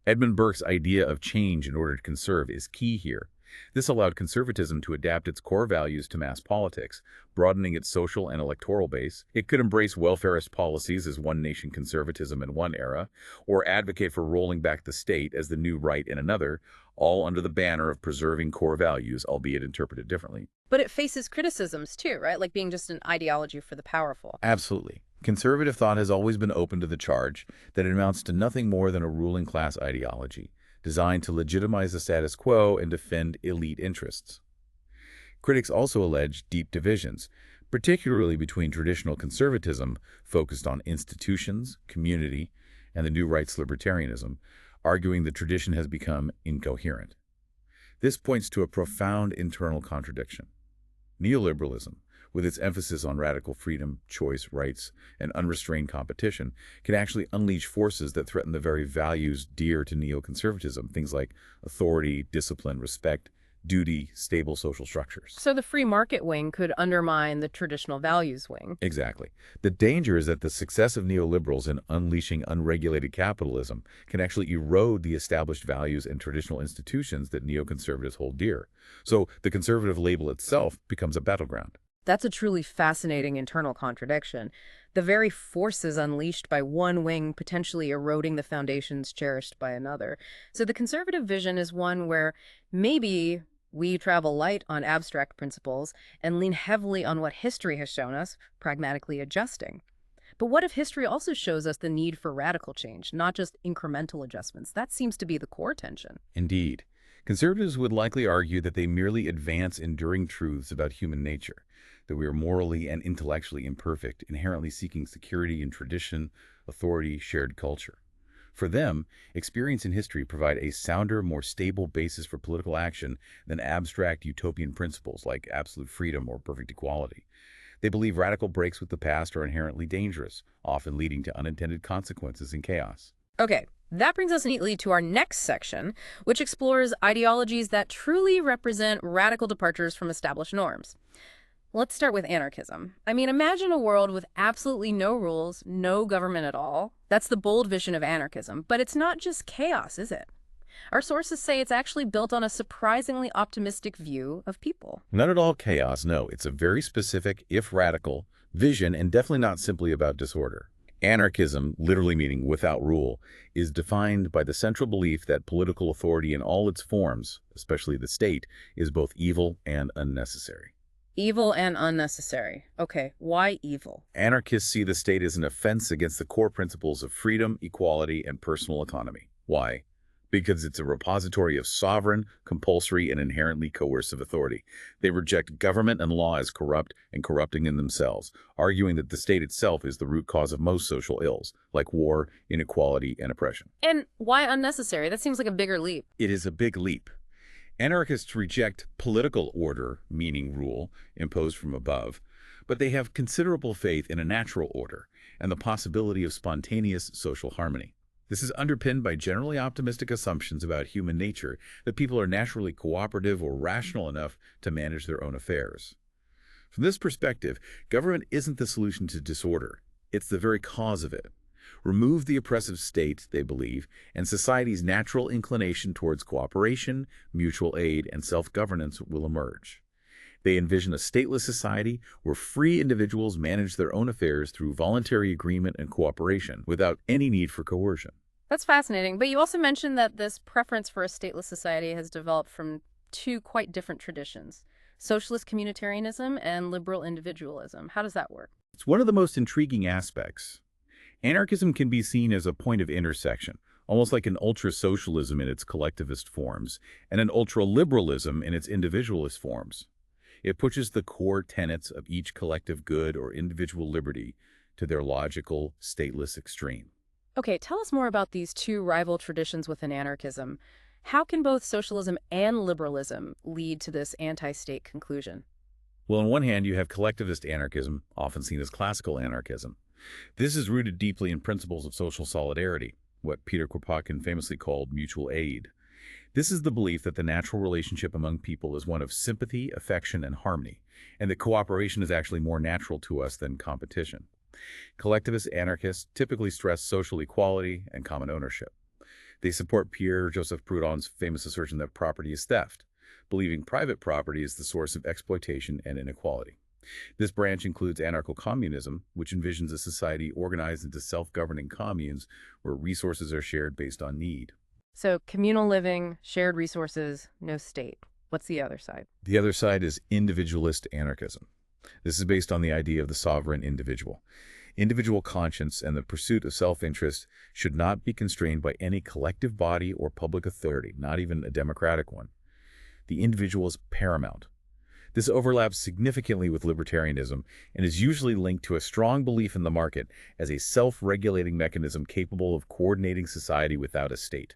Edmund Burke's idea of change in order to conserve is key here. This allowed conservatism to adapt its core values to mass politics, broadening its social and electoral base. It could embrace welfarist policies as one-nation conservatism in one era, or advocate for rolling back the state as the new right in another, all under the banner of preserving core values, albeit interpreted differently. But it faces criticisms too, right? Like being just an ideology for the powerful. Absolutely. Conservative thought has always been open to the charge that it amounts to nothing more than a ruling class ideology, designed to legitimize the status quo and defend elite interests. Critics also allege deep divisions, particularly between traditional conservatism focused on institutions, community, and the new right's libertarianism, arguing the tradition has become incoherent. This points to a profound internal contradiction. Neoliberalism, with its emphasis on radical freedom, choice, rights, and unrestrained competition, can actually unleash forces that threaten the very values dear to neoconservatism, things like authority, discipline, respect, duty, stable social structures. So the free market wing could undermine the traditional values wing. Exactly. The danger is that the success of neoliberals in unleashing unregulated capitalism can actually erode the established values and traditional institutions that neoconservatives hold dear. So the conservative label itself becomes a battleground. That's a truly fascinating internal contradiction. The very forces unleashed by one wing potentially eroding the foundations cherished by another. So the conservative vision is one where maybe we travel light on abstract principles and lean heavily on what history has shown us, pragmatically adjusting. But what if history also shows us the need for radical change, not just incremental adjustments? That seems to be the core tension. Indeed. Conservatives would likely argue that they merely advance enduring truths about human nature, that we are morally and intellectually imperfect, inherently seeking security in tradition, authority, shared culture. For them, experience and history provide a sounder, more stable basis for political action than abstract utopian principles like absolute freedom or perfect equality. They believe radical breaks with the past are inherently dangerous, often leading to unintended consequences and chaos. Okay, that brings us neatly to our next section, which explores ideologies that truly represent radical departures from established norms. Let's start with anarchism. I mean, imagine a world with absolutely no rules, no government at all. That's the bold vision of anarchism. But it's not just chaos, is it? Our sources say it's actually built on a surprisingly optimistic view of people. Not at all chaos, no. It's a very specific, if radical, vision, and definitely not simply about disorder. Anarchism, literally meaning without rule, is defined by the central belief that political authority in all its forms, especially the state, is both evil and unnecessary. Evil and unnecessary. Okay, why evil? Anarchists see the state as an offense against the core principles of freedom, equality, and personal autonomy. Why? Because it's a repository of sovereign, compulsory, and inherently coercive authority. They reject government and law as corrupt and corrupting in themselves, arguing that the state itself is the root cause of most social ills, like war, inequality, and oppression. And why unnecessary? That seems like a bigger leap. It is a big leap. Anarchists reject political order, meaning rule, imposed from above, but they have considerable faith in a natural order and the possibility of spontaneous social harmony. This is underpinned by generally optimistic assumptions about human nature that people are naturally cooperative or rational enough to manage their own affairs. From this perspective, government isn't the solution to disorder. It's the very cause of it. Remove the oppressive state, they believe, and society's natural inclination towards cooperation, mutual aid, and self-governance will emerge. They envision a stateless society where free individuals manage their own affairs through voluntary agreement and cooperation without any need for coercion. That's fascinating. But you also mentioned that this preference for a stateless society has developed from two quite different traditions: socialist communitarianism and liberal individualism. How does that work? It's one of the most intriguing aspects. Anarchism can be seen as a point of intersection, almost like an ultra-socialism in its collectivist forms and an ultra-liberalism in its individualist forms. It pushes the core tenets of each collective good or individual liberty to their logical, stateless extreme. Okay, tell us more about these two rival traditions within anarchism. How can both socialism and liberalism lead to this anti-state conclusion? Well, on one hand, you have collectivist anarchism, often seen as classical anarchism. This is rooted deeply in principles of social solidarity, what Peter Kropotkin famously called mutual aid. This is the belief that the natural relationship among people is one of sympathy, affection, and harmony, and that cooperation is actually more natural to us than competition. Collectivist anarchists typically stress social equality and common ownership. They support Pierre-Joseph Proudhon's famous assertion that property is theft, believing private property is the source of exploitation and inequality. This branch includes anarcho-communism, which envisions a society organized into self-governing communes where resources are shared based on need. So communal living, shared resources, no state. What's the other side? The other side is individualist anarchism. This is based on the idea of the sovereign individual. Individual conscience and the pursuit of self-interest should not be constrained by any collective body or public authority, not even a democratic one. The individual is paramount. This overlaps significantly with libertarianism and is usually linked to a strong belief in the market as a self-regulating mechanism capable of coordinating society without a state.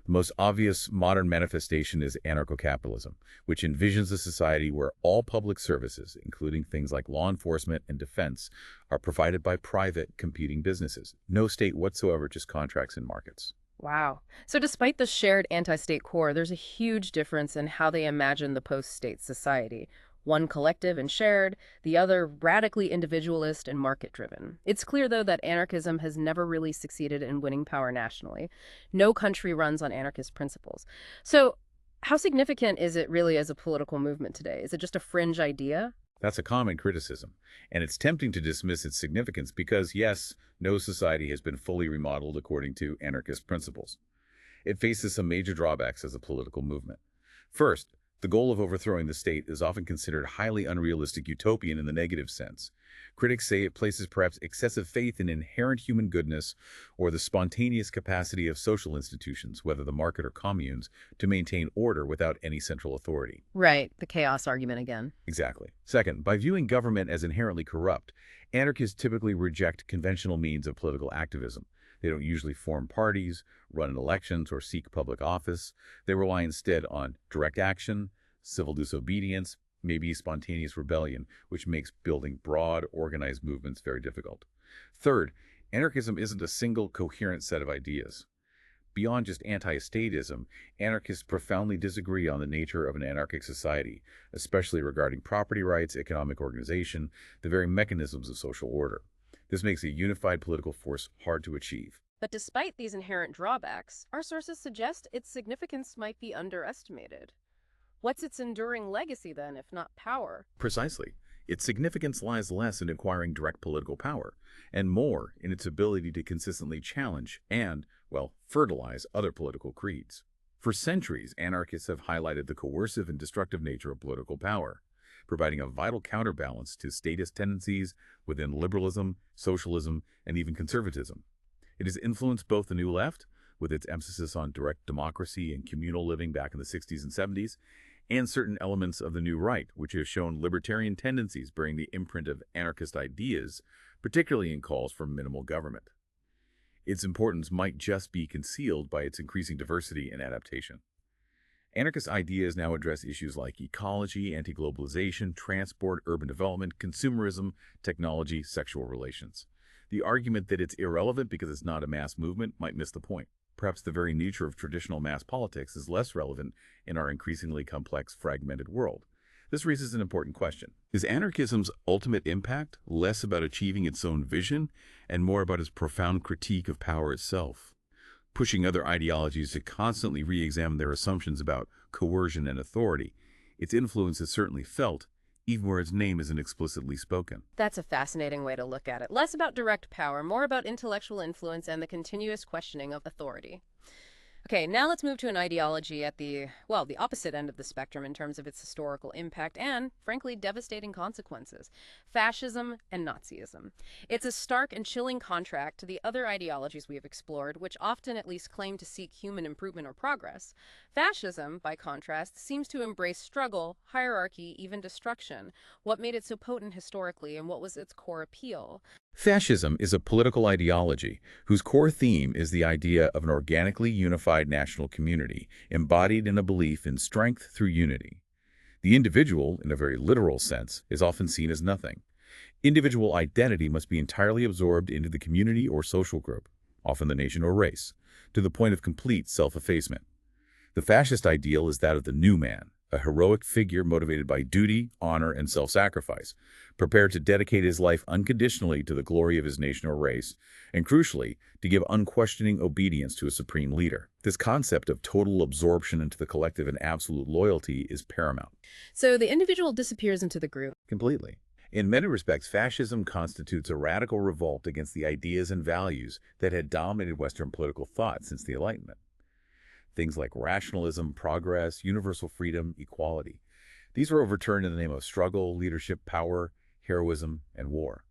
The most obvious modern manifestation is anarcho-capitalism, which envisions a society where all public services, including things like law enforcement and defense, are provided by private competing businesses. No state whatsoever, just contracts and markets. Wow. So despite the shared anti-state core, there's a huge difference in how they imagine the post-state society. One collective and shared, the other radically individualist and market-driven. It's clear, though, that anarchism has never really succeeded in winning power nationally. No country runs on anarchist principles. So how significant is it really as a political movement today? Is it just a fringe idea? That's a common criticism, and it's tempting to dismiss its significance because, yes, no society has been fully remodeled according to anarchist principles. It faces some major drawbacks as a political movement. First, the goal of overthrowing the state is often considered highly unrealistic utopian in the negative sense. Critics say it places perhaps excessive faith in inherent human goodness or the spontaneous capacity of social institutions, whether the market or communes, to maintain order without any central authority. Right, the chaos argument again. Exactly. Second, by viewing government as inherently corrupt, anarchists typically reject conventional means of political activism. They don't usually form parties, run in elections, or seek public office. They rely instead on direct action, civil disobedience, maybe spontaneous rebellion, which makes building broad, organized movements very difficult. Third, anarchism isn't a single, coherent set of ideas. Beyond just anti-statism, anarchists profoundly disagree on the nature of an anarchic society, especially regarding property rights, economic organization, the very mechanisms of social order. This makes a unified political force hard to achieve. But despite these inherent drawbacks, our sources suggest its significance might be underestimated. What's its enduring legacy, then, if not power? Precisely. Its significance lies less in acquiring direct political power, and more in its ability to consistently challenge and, well, fertilize other political creeds. For centuries, anarchists have highlighted the coercive and destructive nature of political power, providing a vital counterbalance to statist tendencies within liberalism, socialism, and even conservatism. It has influenced both the New Left, with its emphasis on direct democracy and communal living back in the 60s and 70s, and certain elements of the New Right, which have shown libertarian tendencies bearing the imprint of anarchist ideas, particularly in calls for minimal government. Its importance might just be concealed by its increasing diversity and adaptation. Anarchist ideas now address issues like ecology, anti-globalization, transport, urban development, consumerism, technology, sexual relations. The argument that it's irrelevant because it's not a mass movement might miss the point. Perhaps the very nature of traditional mass politics is less relevant in our increasingly complex, fragmented world. This raises an important question. Is anarchism's ultimate impact less about achieving its own vision and more about its profound critique of power itself, pushing other ideologies to constantly re-examine their assumptions about coercion and authority? Its influence is certainly felt, even where its name isn't explicitly spoken. That's a fascinating way to look at it. Less about direct power, more about intellectual influence and the continuous questioning of authority. Okay, now let's move to an ideology at the opposite end of the spectrum in terms of its historical impact and, frankly, devastating consequences. Fascism and Nazism. It's a stark and chilling contrast to the other ideologies we have explored, which often at least claim to seek human improvement or progress. Fascism, by contrast, seems to embrace struggle, hierarchy, even destruction. What made it so potent historically, and what was its core appeal? Fascism is a political ideology whose core theme is the idea of an organically unified national community, embodied in a belief in strength through unity. The individual, in a very literal sense, is often seen as nothing. Individual identity must be entirely absorbed into the community or social group, often the nation or race, to the point of complete self-effacement. The fascist ideal is that of the new man, a heroic figure motivated by duty, honor, and self-sacrifice, prepared to dedicate his life unconditionally to the glory of his nation or race, and crucially, to give unquestioning obedience to a supreme leader. This concept of total absorption into the collective and absolute loyalty is paramount. So the individual disappears into the group. Completely. In many respects, fascism constitutes a radical revolt against the ideas and values that had dominated Western political thought since the Enlightenment. Things like rationalism, progress, universal freedom, equality. These were overturned in the name of struggle, leadership, power, heroism, and war.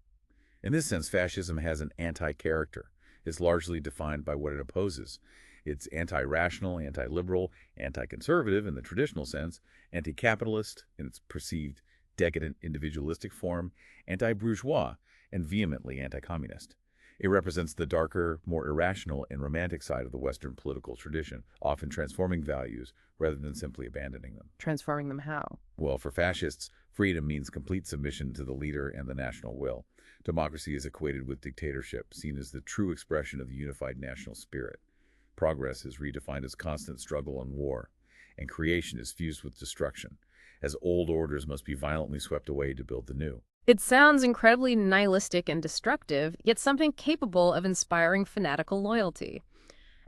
In this sense, fascism has an anti-character. It's largely defined by what it opposes. It's anti-rational, anti-liberal, anti-conservative in the traditional sense, anti-capitalist in its perceived decadent individualistic form, anti-bourgeois, and vehemently anti-communist. It represents the darker, more irrational and romantic side of the Western political tradition, often transforming values rather than simply abandoning them. Transforming them how? Well, for fascists, freedom means complete submission to the leader and the national will. Democracy is equated with dictatorship, seen as the true expression of the unified national spirit. Progress is redefined as constant struggle and war, and creation is fused with destruction, as old orders must be violently swept away to build the new. It sounds incredibly nihilistic and destructive, yet something capable of inspiring fanatical loyalty.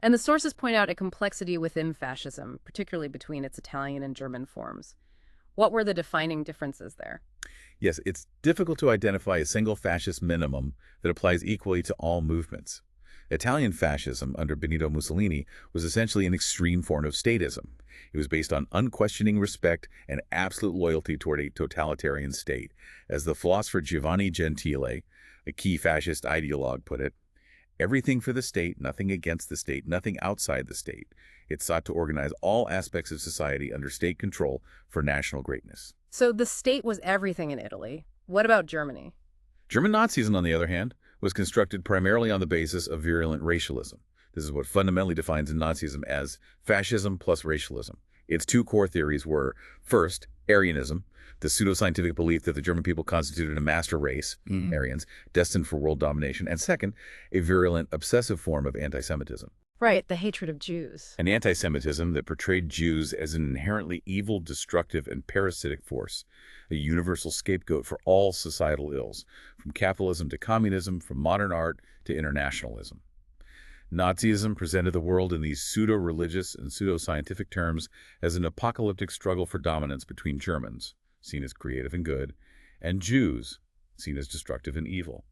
And the sources point out a complexity within fascism, particularly between its Italian and German forms. What were the defining differences there? Yes, it's difficult to identify a single fascist minimum that applies equally to all movements. Italian fascism under Benito Mussolini was essentially an extreme form of statism. It was based on unquestioning respect and absolute loyalty toward a totalitarian state. As the philosopher Giovanni Gentile, a key fascist ideologue, put it, everything for the state, nothing against the state, nothing outside the state. It sought to organize all aspects of society under state control for national greatness. So the state was everything in Italy. What about Germany? German Nazism, on the other hand, was constructed primarily on the basis of virulent racialism. This is what fundamentally defines Nazism as fascism plus racialism. Its two core theories were, first, Aryanism, the pseudoscientific belief that the German people constituted a master race, Aryans, destined for world domination, and second, a virulent, obsessive form of anti-Semitism. Right, the hatred of Jews. An anti-Semitism that portrayed Jews as an inherently evil, destructive, and parasitic force, a universal scapegoat for all societal ills, from capitalism to communism, from modern art to internationalism. Nazism presented the world in these pseudo-religious and pseudo-scientific terms as an apocalyptic struggle for dominance between Germans, seen as creative and good, and Jews, seen as destructive and evil.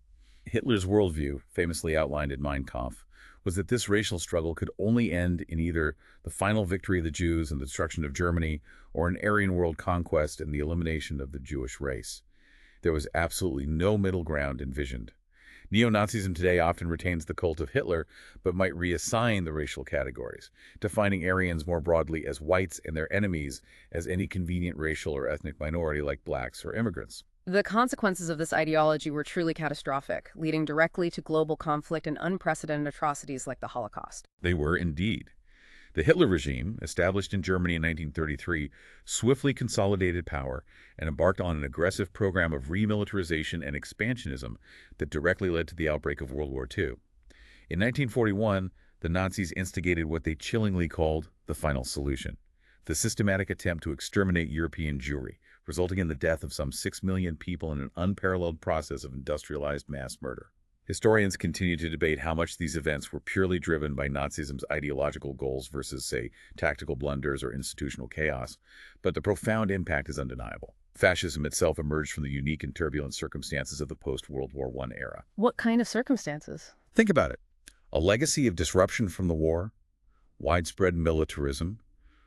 Hitler's worldview, famously outlined in Mein Kampf, was that this racial struggle could only end in either the final victory of the Jews and the destruction of Germany, or an Aryan world conquest and the elimination of the Jewish race. There was absolutely no middle ground envisioned. Neo-Nazism today often retains the cult of Hitler, but might reassign the racial categories, defining Aryans more broadly as whites and their enemies as any convenient racial or ethnic minority like blacks or immigrants. The consequences of this ideology were truly catastrophic, leading directly to global conflict and unprecedented atrocities like the Holocaust. They were indeed. The Hitler regime, established in Germany in 1933, swiftly consolidated power and embarked on an aggressive program of remilitarization and expansionism that directly led to the outbreak of World War II. In 1941, the Nazis instigated what they chillingly called the final solution, the systematic attempt to exterminate European Jewry, resulting in the death of some 6 million people in an unparalleled process of industrialized mass murder. Historians continue to debate how much these events were purely driven by Nazism's ideological goals versus, say, tactical blunders or institutional chaos, but the profound impact is undeniable. Fascism itself emerged from the unique and turbulent circumstances of the post-World War I era. What kind of circumstances? Think about it. A legacy of disruption from the war, widespread militarism,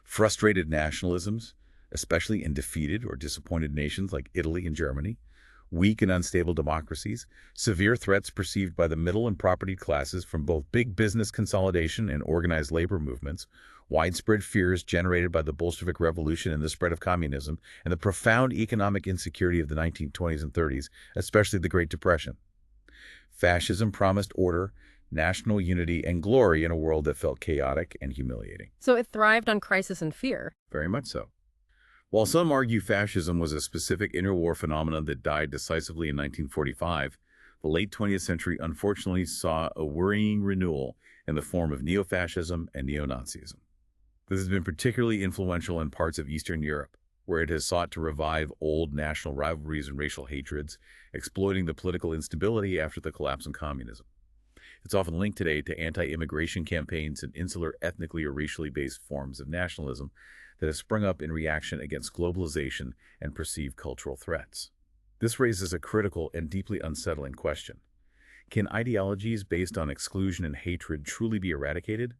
frustrated nationalisms, especially in defeated or disappointed nations like Italy and Germany, weak and unstable democracies, severe threats perceived by the middle and propertied classes from both big business consolidation and organized labor movements, widespread fears generated by the Bolshevik Revolution and the spread of communism, and the profound economic insecurity of the 1920s and 30s, especially the Great Depression. Fascism promised order, national unity, and glory in a world that felt chaotic and humiliating. So it thrived on crisis and fear. Very much so. While some argue fascism was a specific interwar phenomenon that died decisively in 1945, the late 20th century unfortunately saw a worrying renewal in the form of neo-fascism and neo-Nazism. This has been particularly influential in parts of Eastern Europe, where it has sought to revive old national rivalries and racial hatreds, exploiting the political instability after the collapse of communism. It's often linked today to anti-immigration campaigns and insular, ethnically or racially based forms of nationalism that have sprung up in reaction against globalization and perceived cultural threats. This raises a critical and deeply unsettling question. Can ideologies based on exclusion and hatred truly be eradicated?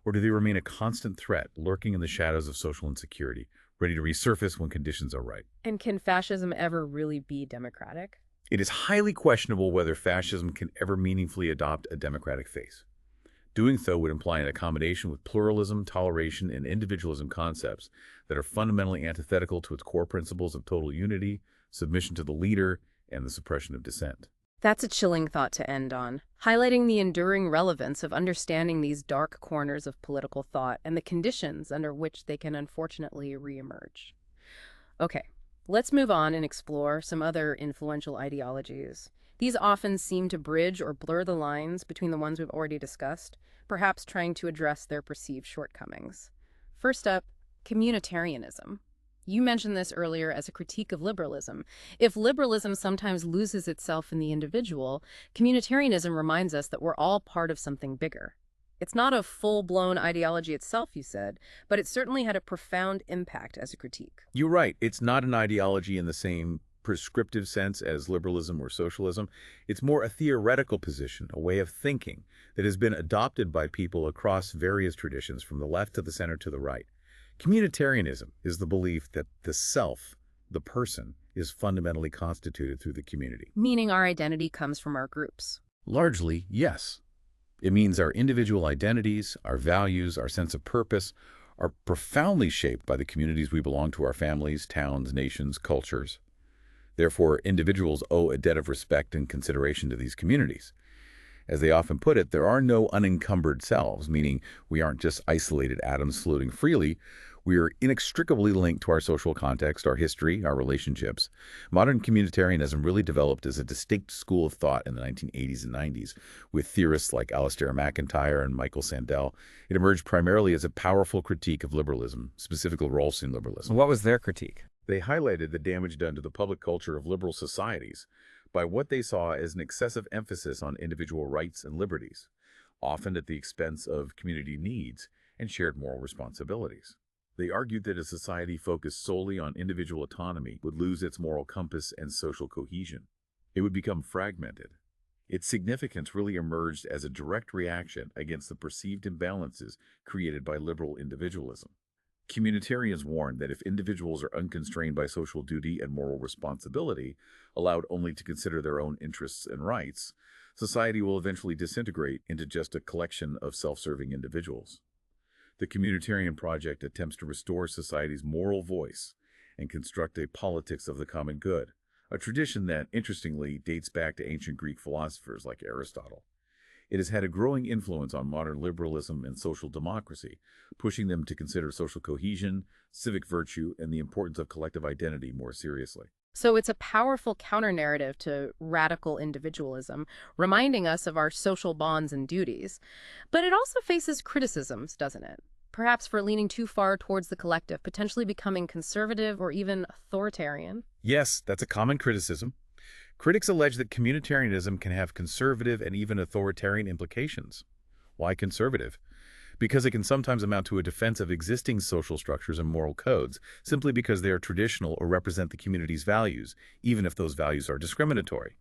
Or do they remain a constant threat lurking in the shadows of social insecurity, ready to resurface when conditions are right? And can fascism ever really be democratic? It is highly questionable whether fascism can ever meaningfully adopt a democratic face. Doing so would imply an accommodation with pluralism, toleration, and individualism concepts that are fundamentally antithetical to its core principles of total unity, submission to the leader, and the suppression of dissent. That's a chilling thought to end on, highlighting the enduring relevance of understanding these dark corners of political thought and the conditions under which they can unfortunately reemerge. Okay, let's move on and explore some other influential ideologies. These often seem to bridge or blur the lines between the ones we've already discussed, perhaps trying to address their perceived shortcomings. First up, communitarianism. You mentioned this earlier as a critique of liberalism. If liberalism sometimes loses itself in the individual, communitarianism reminds us that we're all part of something bigger. It's not a full-blown ideology itself, you said, but it certainly had a profound impact as a critique. You're right. It's not an ideology in the same prescriptive sense as liberalism or socialism. It's more a theoretical position, a way of thinking that has been adopted by people across various traditions from the left to the center to the right. Communitarianism is the belief that the self, the person, is fundamentally constituted through the community. Meaning our identity comes from our groups. Largely, yes. It means our individual identities, our values, our sense of purpose are profoundly shaped by the communities we belong to, our families, towns, nations, cultures. Therefore, individuals owe a debt of respect and consideration to these communities. As they often put it, there are no unencumbered selves, meaning we aren't just isolated atoms floating freely. We are inextricably linked to our social context, our history, our relationships. Modern communitarianism really developed as a distinct school of thought in the 1980s and 90s, with theorists like Alasdair MacIntyre and Michael Sandel. It emerged primarily as a powerful critique of liberalism, specifically Rawlsian liberalism. What was their critique? They highlighted the damage done to the public culture of liberal societies by what they saw as an excessive emphasis on individual rights and liberties, often at the expense of community needs and shared moral responsibilities. They argued that a society focused solely on individual autonomy would lose its moral compass and social cohesion. It would become fragmented. Its significance really emerged as a direct reaction against the perceived imbalances created by liberal individualism. Communitarians warned that if individuals are unconstrained by social duty and moral responsibility, allowed only to consider their own interests and rights, society will eventually disintegrate into just a collection of self-serving individuals. The communitarian project attempts to restore society's moral voice and construct a politics of the common good, a tradition that, interestingly, dates back to ancient Greek philosophers like Aristotle. It has had a growing influence on modern liberalism and social democracy, pushing them to consider social cohesion, civic virtue, and the importance of collective identity more seriously. So it's a powerful counter-narrative to radical individualism, reminding us of our social bonds and duties. But it also faces criticisms, doesn't it? Perhaps for leaning too far towards the collective, potentially becoming conservative or even authoritarian. Yes, that's a common criticism. Critics allege that communitarianism can have conservative and even authoritarian implications. Why conservative? Because it can sometimes amount to a defense of existing social structures and moral codes, simply because they are traditional or represent the community's values, even if those values are discriminatory.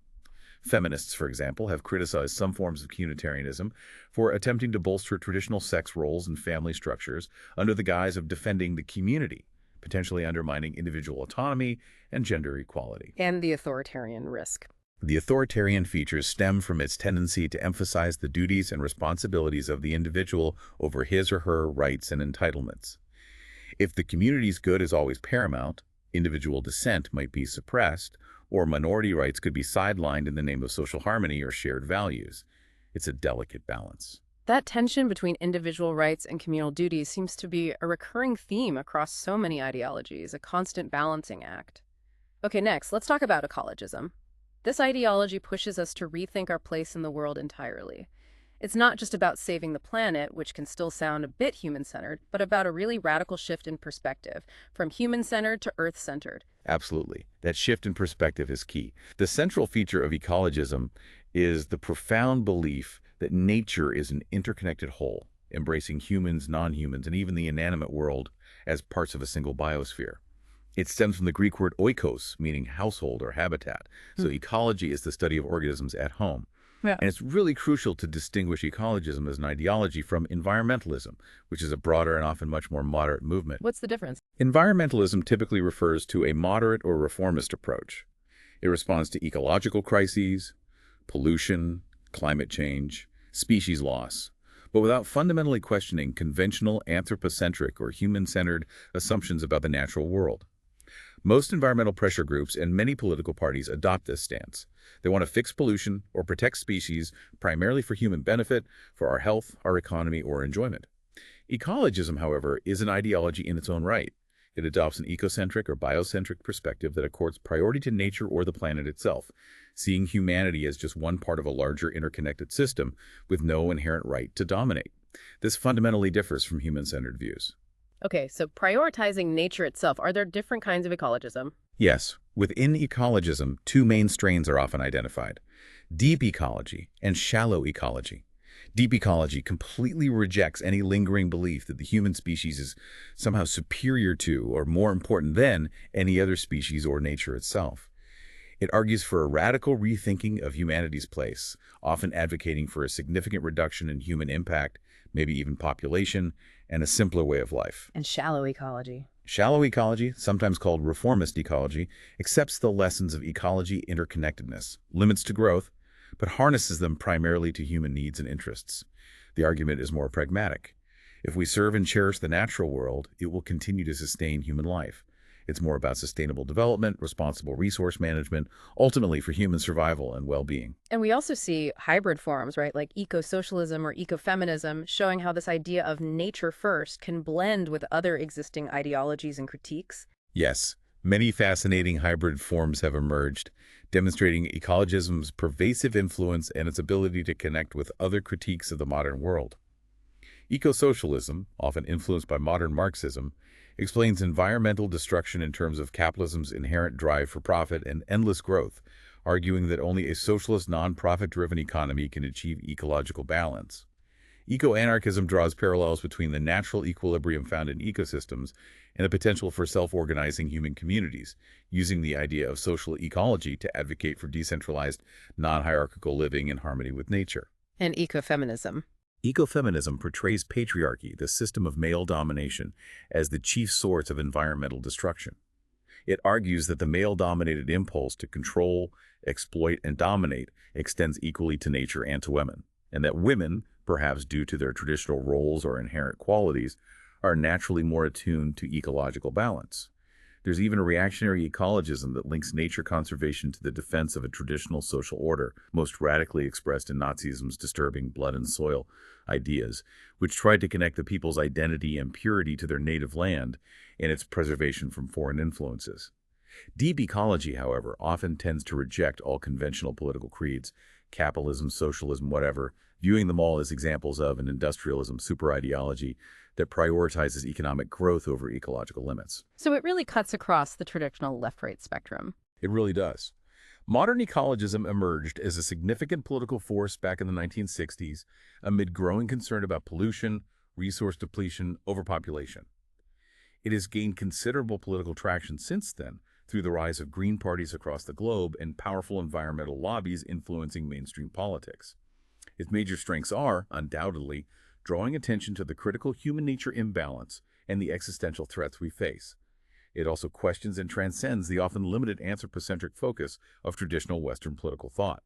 Feminists, for example, have criticized some forms of communitarianism for attempting to bolster traditional sex roles and family structures under the guise of defending the community, potentially undermining individual autonomy and gender equality. And the authoritarian risk. The authoritarian features stem from its tendency to emphasize the duties and responsibilities of the individual over his or her rights and entitlements. If the community's good is always paramount, individual dissent might be suppressed, or minority rights could be sidelined in the name of social harmony or shared values. It's a delicate balance. That tension between individual rights and communal duties seems to be a recurring theme across so many ideologies, a constant balancing act. Okay, next, let's talk about ecologism. This ideology pushes us to rethink our place in the world entirely. It's not just about saving the planet, which can still sound a bit human-centered, but about a really radical shift in perspective, from human-centered to earth-centered. Absolutely. That shift in perspective is key. The central feature of ecologism is the profound belief that nature is an interconnected whole, embracing humans, non-humans, and even the inanimate world as parts of a single biosphere. It stems from the Greek word oikos, meaning household or habitat. So ecology is the study of organisms at home. Yeah. And it's really crucial to distinguish ecologism as an ideology from environmentalism, which is a broader and often much more moderate movement. What's the difference? Environmentalism typically refers to a moderate or reformist approach. It responds to ecological crises, pollution, climate change, species loss, but without fundamentally questioning conventional anthropocentric or human-centered assumptions about the natural world. Most environmental pressure groups and many political parties adopt this stance. They want to fix pollution or protect species primarily for human benefit, for our health, our economy, or enjoyment. Ecologism, however, is an ideology in its own right. It adopts an ecocentric or biocentric perspective that accords priority to nature or the planet itself, seeing humanity as just one part of a larger interconnected system with no inherent right to dominate. This fundamentally differs from human-centered views. Okay, so prioritizing nature itself, are there different kinds of ecologism? Yes, within ecologism, two main strains are often identified: deep ecology and shallow ecology. Deep ecology completely rejects any lingering belief that the human species is somehow superior to or more important than any other species or nature itself. It argues for a radical rethinking of humanity's place, often advocating for a significant reduction in human impact, maybe even population, and a simpler way of life. And shallow ecology. Shallow ecology, sometimes called reformist ecology, accepts the lessons of ecology interconnectedness, limits to growth, but harnesses them primarily to human needs and interests. The argument is more pragmatic. If we serve and cherish the natural world, it will continue to sustain human life. It's more about sustainable development, responsible resource management, ultimately for human survival and well-being. And we also see hybrid forms, right, like eco-socialism or ecofeminism, showing how this idea of nature first can blend with other existing ideologies and critiques. Yes, many fascinating hybrid forms have emerged, demonstrating ecologism's pervasive influence and its ability to connect with other critiques of the modern world. Eco-socialism, often influenced by modern Marxism, explains environmental destruction in terms of capitalism's inherent drive for profit and endless growth, arguing that only a socialist, non-profit-driven economy can achieve ecological balance. Eco-anarchism draws parallels between the natural equilibrium found in ecosystems and the potential for self-organizing human communities, using the idea of social ecology to advocate for decentralized, non-hierarchical living in harmony with nature. And ecofeminism. Ecofeminism portrays patriarchy, the system of male domination, as the chief source of environmental destruction. It argues that the male-dominated impulse to control, exploit, and dominate extends equally to nature and to women, and that women, perhaps due to their traditional roles or inherent qualities, are naturally more attuned to ecological balance. There's even a reactionary ecologism that links nature conservation to the defense of a traditional social order, most radically expressed in Nazism's disturbing blood and soil ideas, which tried to connect the people's identity and purity to their native land and its preservation from foreign influences. Deep ecology, however, often tends to reject all conventional political creeds, capitalism, socialism, whatever, viewing them all as examples of an industrialism super-ideology that prioritizes economic growth over ecological limits. So it really cuts across the traditional left-right spectrum. It really does. Modern ecologism emerged as a significant political force back in the 1960s amid growing concern about pollution, resource depletion, overpopulation. It has gained considerable political traction since then through the rise of green parties across the globe and powerful environmental lobbies influencing mainstream politics. Its major strengths are, undoubtedly, drawing attention to the critical human nature imbalance and the existential threats we face. It also questions and transcends the often limited anthropocentric focus of traditional Western political thought.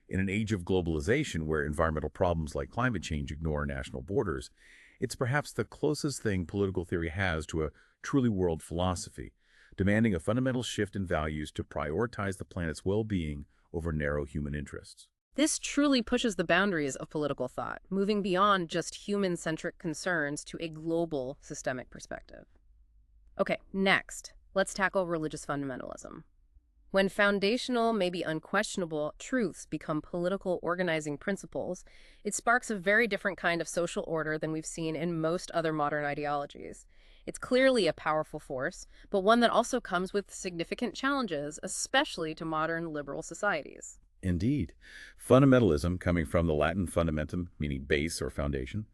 In an age of globalization where environmental problems like climate change ignore national borders, it's perhaps the closest thing political theory has to a truly world philosophy, demanding a fundamental shift in values to prioritize the planet's well-being over narrow human interests. This truly pushes the boundaries of political thought, moving beyond just human-centric concerns to a global systemic perspective. Okay, next, let's tackle religious fundamentalism. When foundational, maybe unquestionable, truths become political organizing principles, it sparks a very different kind of social order than we've seen in most other modern ideologies. It's clearly a powerful force, but one that also comes with significant challenges, especially to modern liberal societies. Indeed. Fundamentalism, coming from the Latin fundamentum, meaning base or foundation,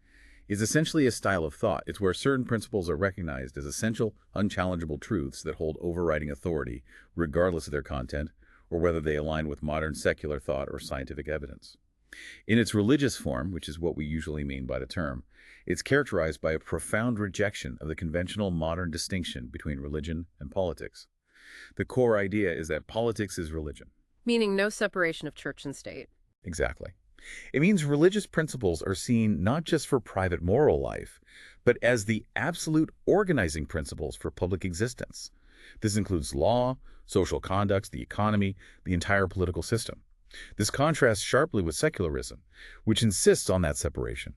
is essentially a style of thought. It's where certain principles are recognized as essential, unchallengeable truths that hold overriding authority, regardless of their content, or whether they align with modern secular thought or scientific evidence. In its religious form, which is what we usually mean by the term, it's characterized by a profound rejection of the conventional modern distinction between religion and politics. The core idea is that politics is religion. Meaning no separation of church and state. Exactly. It means religious principles are seen not just for private moral life, but as the absolute organizing principles for public existence. This includes law, social conduct, the economy, the entire political system. This contrasts sharply with secularism, which insists on that separation.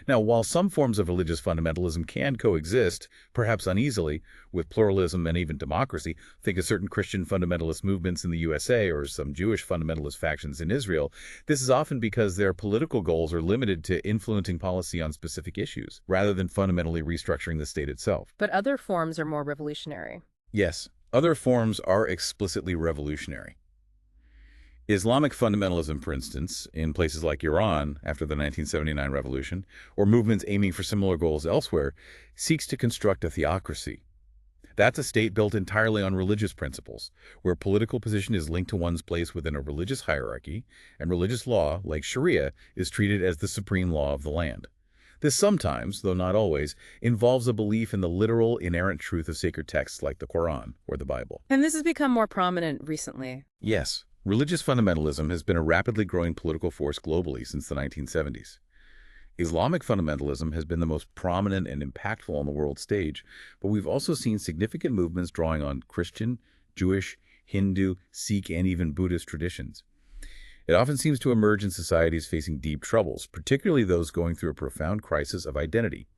Now, while some forms of religious fundamentalism can coexist, perhaps uneasily, with pluralism and even democracy, think of certain Christian fundamentalist movements in the USA or some Jewish fundamentalist factions in Israel, this is often because their political goals are limited to influencing policy on specific issues, rather than fundamentally restructuring the state itself. But other forms are more revolutionary. Yes, other forms are explicitly revolutionary. Islamic fundamentalism, for instance, in places like Iran after the 1979 revolution, or movements aiming for similar goals elsewhere, seeks to construct a theocracy. That's a state built entirely on religious principles, where political position is linked to one's place within a religious hierarchy, and religious law, like Sharia, is treated as the supreme law of the land. This sometimes, though not always, involves a belief in the literal, inerrant truth of sacred texts like the Quran or the Bible. And this has become more prominent recently. Yes, religious fundamentalism has been a rapidly growing political force globally since the 1970s. Islamic fundamentalism has been the most prominent and impactful on the world stage, but we've also seen significant movements drawing on Christian, Jewish, Hindu, Sikh, and even Buddhist traditions. It often seems to emerge in societies facing deep troubles, particularly those going through a profound crisis of identity.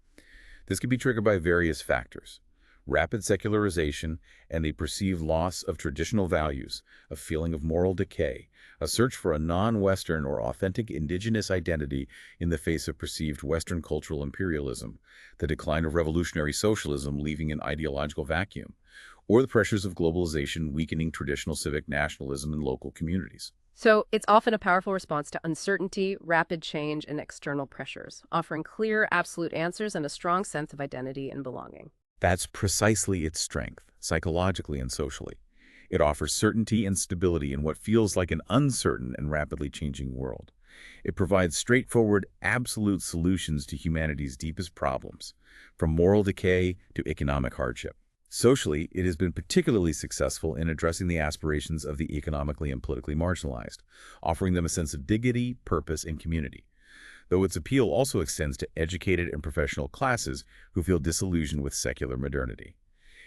This can be triggered by various factors: rapid secularization and the perceived loss of traditional values, a feeling of moral decay, a search for a non-Western or authentic indigenous identity in the face of perceived Western cultural imperialism, the decline of revolutionary socialism leaving an ideological vacuum, or the pressures of globalization weakening traditional civic nationalism in local communities. So it's often a powerful response to uncertainty, rapid change, and external pressures, offering clear, absolute answers and a strong sense of identity and belonging. That's precisely its strength, psychologically and socially. It offers certainty and stability in what feels like an uncertain and rapidly changing world. It provides straightforward, absolute solutions to humanity's deepest problems, from moral decay to economic hardship. Socially, it has been particularly successful in addressing the aspirations of the economically and politically marginalized, offering them a sense of dignity, purpose, and community, though its appeal also extends to educated and professional classes who feel disillusioned with secular modernity.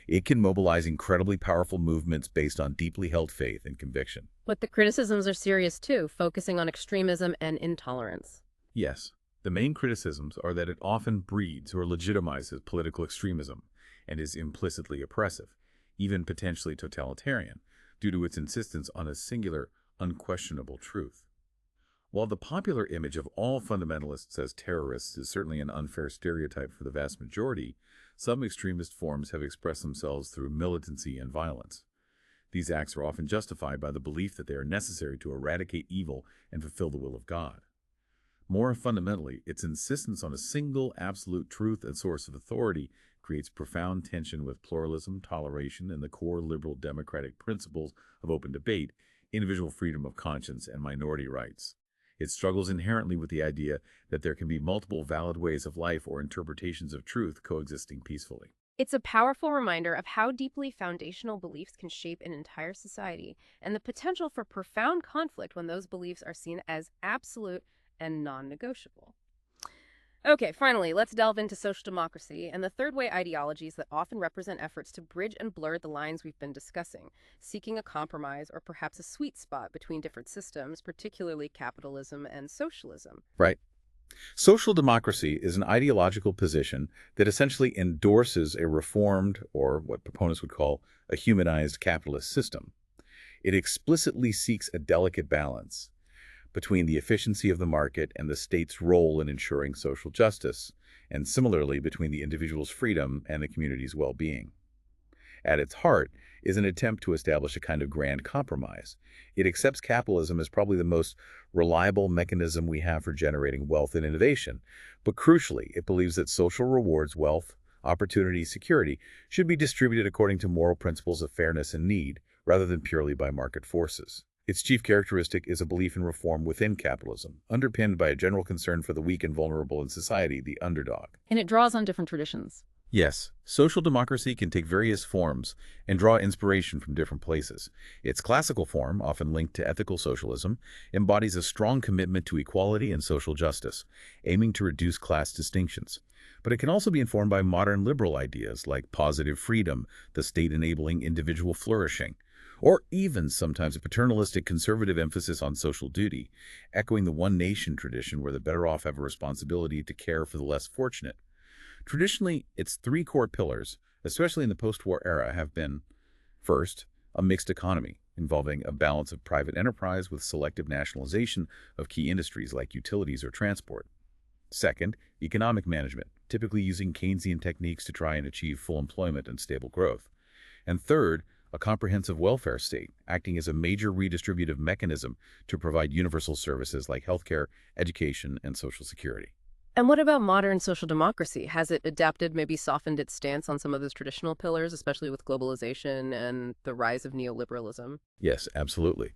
It can mobilize incredibly powerful movements based on deeply held faith and conviction. But the criticisms are serious too, focusing on extremism and intolerance. Yes, the main criticisms are that it often breeds or legitimizes political extremism and is implicitly oppressive, even potentially totalitarian, due to its insistence on a singular, unquestionable truth. While the popular image of all fundamentalists as terrorists is certainly an unfair stereotype for the vast majority, some extremist forms have expressed themselves through militancy and violence. These acts are often justified by the belief that they are necessary to eradicate evil and fulfill the will of God. More fundamentally, its insistence on a single absolute truth and source of authority creates profound tension with pluralism, toleration, and the core liberal democratic principles of open debate, individual freedom of conscience, and minority rights. It struggles inherently with the idea that there can be multiple valid ways of life or interpretations of truth coexisting peacefully. It's a powerful reminder of how deeply foundational beliefs can shape an entire society and the potential for profound conflict when those beliefs are seen as absolute and non-negotiable. Okay, finally, let's delve into social democracy and the third way ideologies that often represent efforts to bridge and blur the lines we've been discussing, seeking a compromise or perhaps a sweet spot between different systems, particularly capitalism and socialism. Right. Social democracy is an ideological position that essentially endorses a reformed, or what proponents would call a humanized capitalist system. It explicitly seeks a delicate balance between the efficiency of the market and the state's role in ensuring social justice, and similarly between the individual's freedom and the community's well-being. At its heart is an attempt to establish a kind of grand compromise. It accepts capitalism as probably the most reliable mechanism we have for generating wealth and innovation, but crucially, it believes that social rewards, wealth, opportunity, security should be distributed according to moral principles of fairness and need, rather than purely by market forces. Its chief characteristic is a belief in reform within capitalism, underpinned by a general concern for the weak and vulnerable in society, the underdog. And it draws on different traditions. Yes, social democracy can take various forms and draw inspiration from different places. Its classical form, often linked to ethical socialism, embodies a strong commitment to equality and social justice, aiming to reduce class distinctions. But it can also be informed by modern liberal ideas like positive freedom, the state enabling individual flourishing, or even sometimes a paternalistic conservative emphasis on social duty, echoing the one nation tradition where the better off have a responsibility to care for the less fortunate. Traditionally, its three core pillars, especially in the post-war era, have been, first, a mixed economy, involving a balance of private enterprise with selective nationalization of key industries like utilities or transport. Second, economic management, typically using Keynesian techniques to try and achieve full employment and stable growth. And third, a comprehensive welfare state, acting as a major redistributive mechanism to provide universal services like healthcare, education, and social security. And what about modern social democracy? Has it adapted, maybe softened its stance on some of those traditional pillars, especially with globalization and the rise of neoliberalism? Yes, absolutely.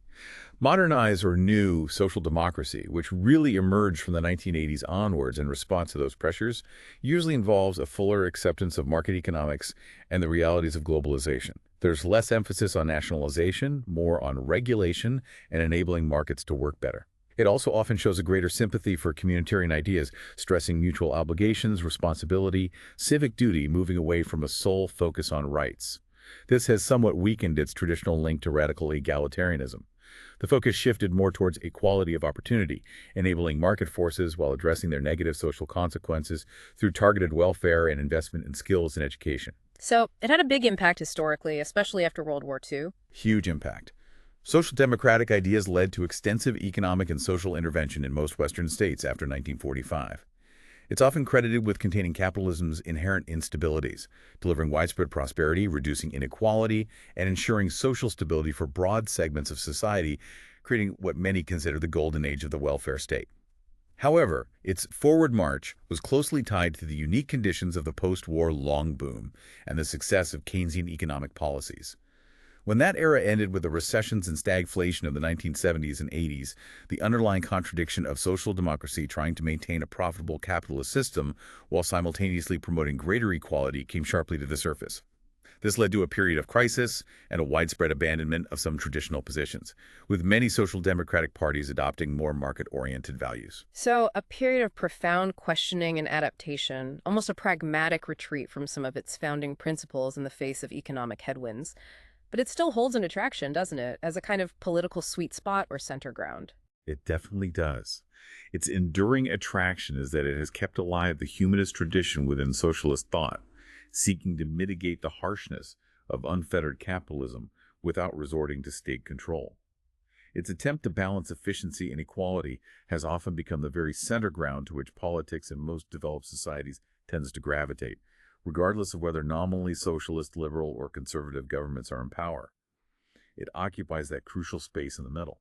Modernized or new social democracy, which really emerged from the 1980s onwards in response to those pressures, usually involves a fuller acceptance of market economics and the realities of globalization. There's less emphasis on nationalization, more on regulation and enabling markets to work better. It also often shows a greater sympathy for communitarian ideas, stressing mutual obligations, responsibility, civic duty, moving away from a sole focus on rights. This has somewhat weakened its traditional link to radical egalitarianism. The focus shifted more towards equality of opportunity, enabling market forces while addressing their negative social consequences through targeted welfare and investment in skills and education. So it had a big impact historically, especially after World War II. Huge impact. Social democratic ideas led to extensive economic and social intervention in most Western states after 1945. It's often credited with containing capitalism's inherent instabilities, delivering widespread prosperity, reducing inequality, and ensuring social stability for broad segments of society, creating what many consider the golden age of the welfare state. However, its forward march was closely tied to the unique conditions of the post-war long boom and the success of Keynesian economic policies. When that era ended with the recessions and stagflation of the 1970s and 80s, the underlying contradiction of social democracy trying to maintain a profitable capitalist system while simultaneously promoting greater equality came sharply to the surface. This led to a period of crisis and a widespread abandonment of some traditional positions, with many social democratic parties adopting more market-oriented values. So a period of profound questioning and adaptation, almost a pragmatic retreat from some of its founding principles in the face of economic headwinds. But it still holds an attraction, doesn't it, as a kind of political sweet spot or center ground? It definitely does. Its enduring attraction is that it has kept alive the humanist tradition within socialist thought, seeking to mitigate the harshness of unfettered capitalism without resorting to state control. Its attempt to balance efficiency and equality has often become the very center ground to which politics in most developed societies tends to gravitate, regardless of whether nominally socialist, liberal, or conservative governments are in power. It occupies that crucial space in the middle.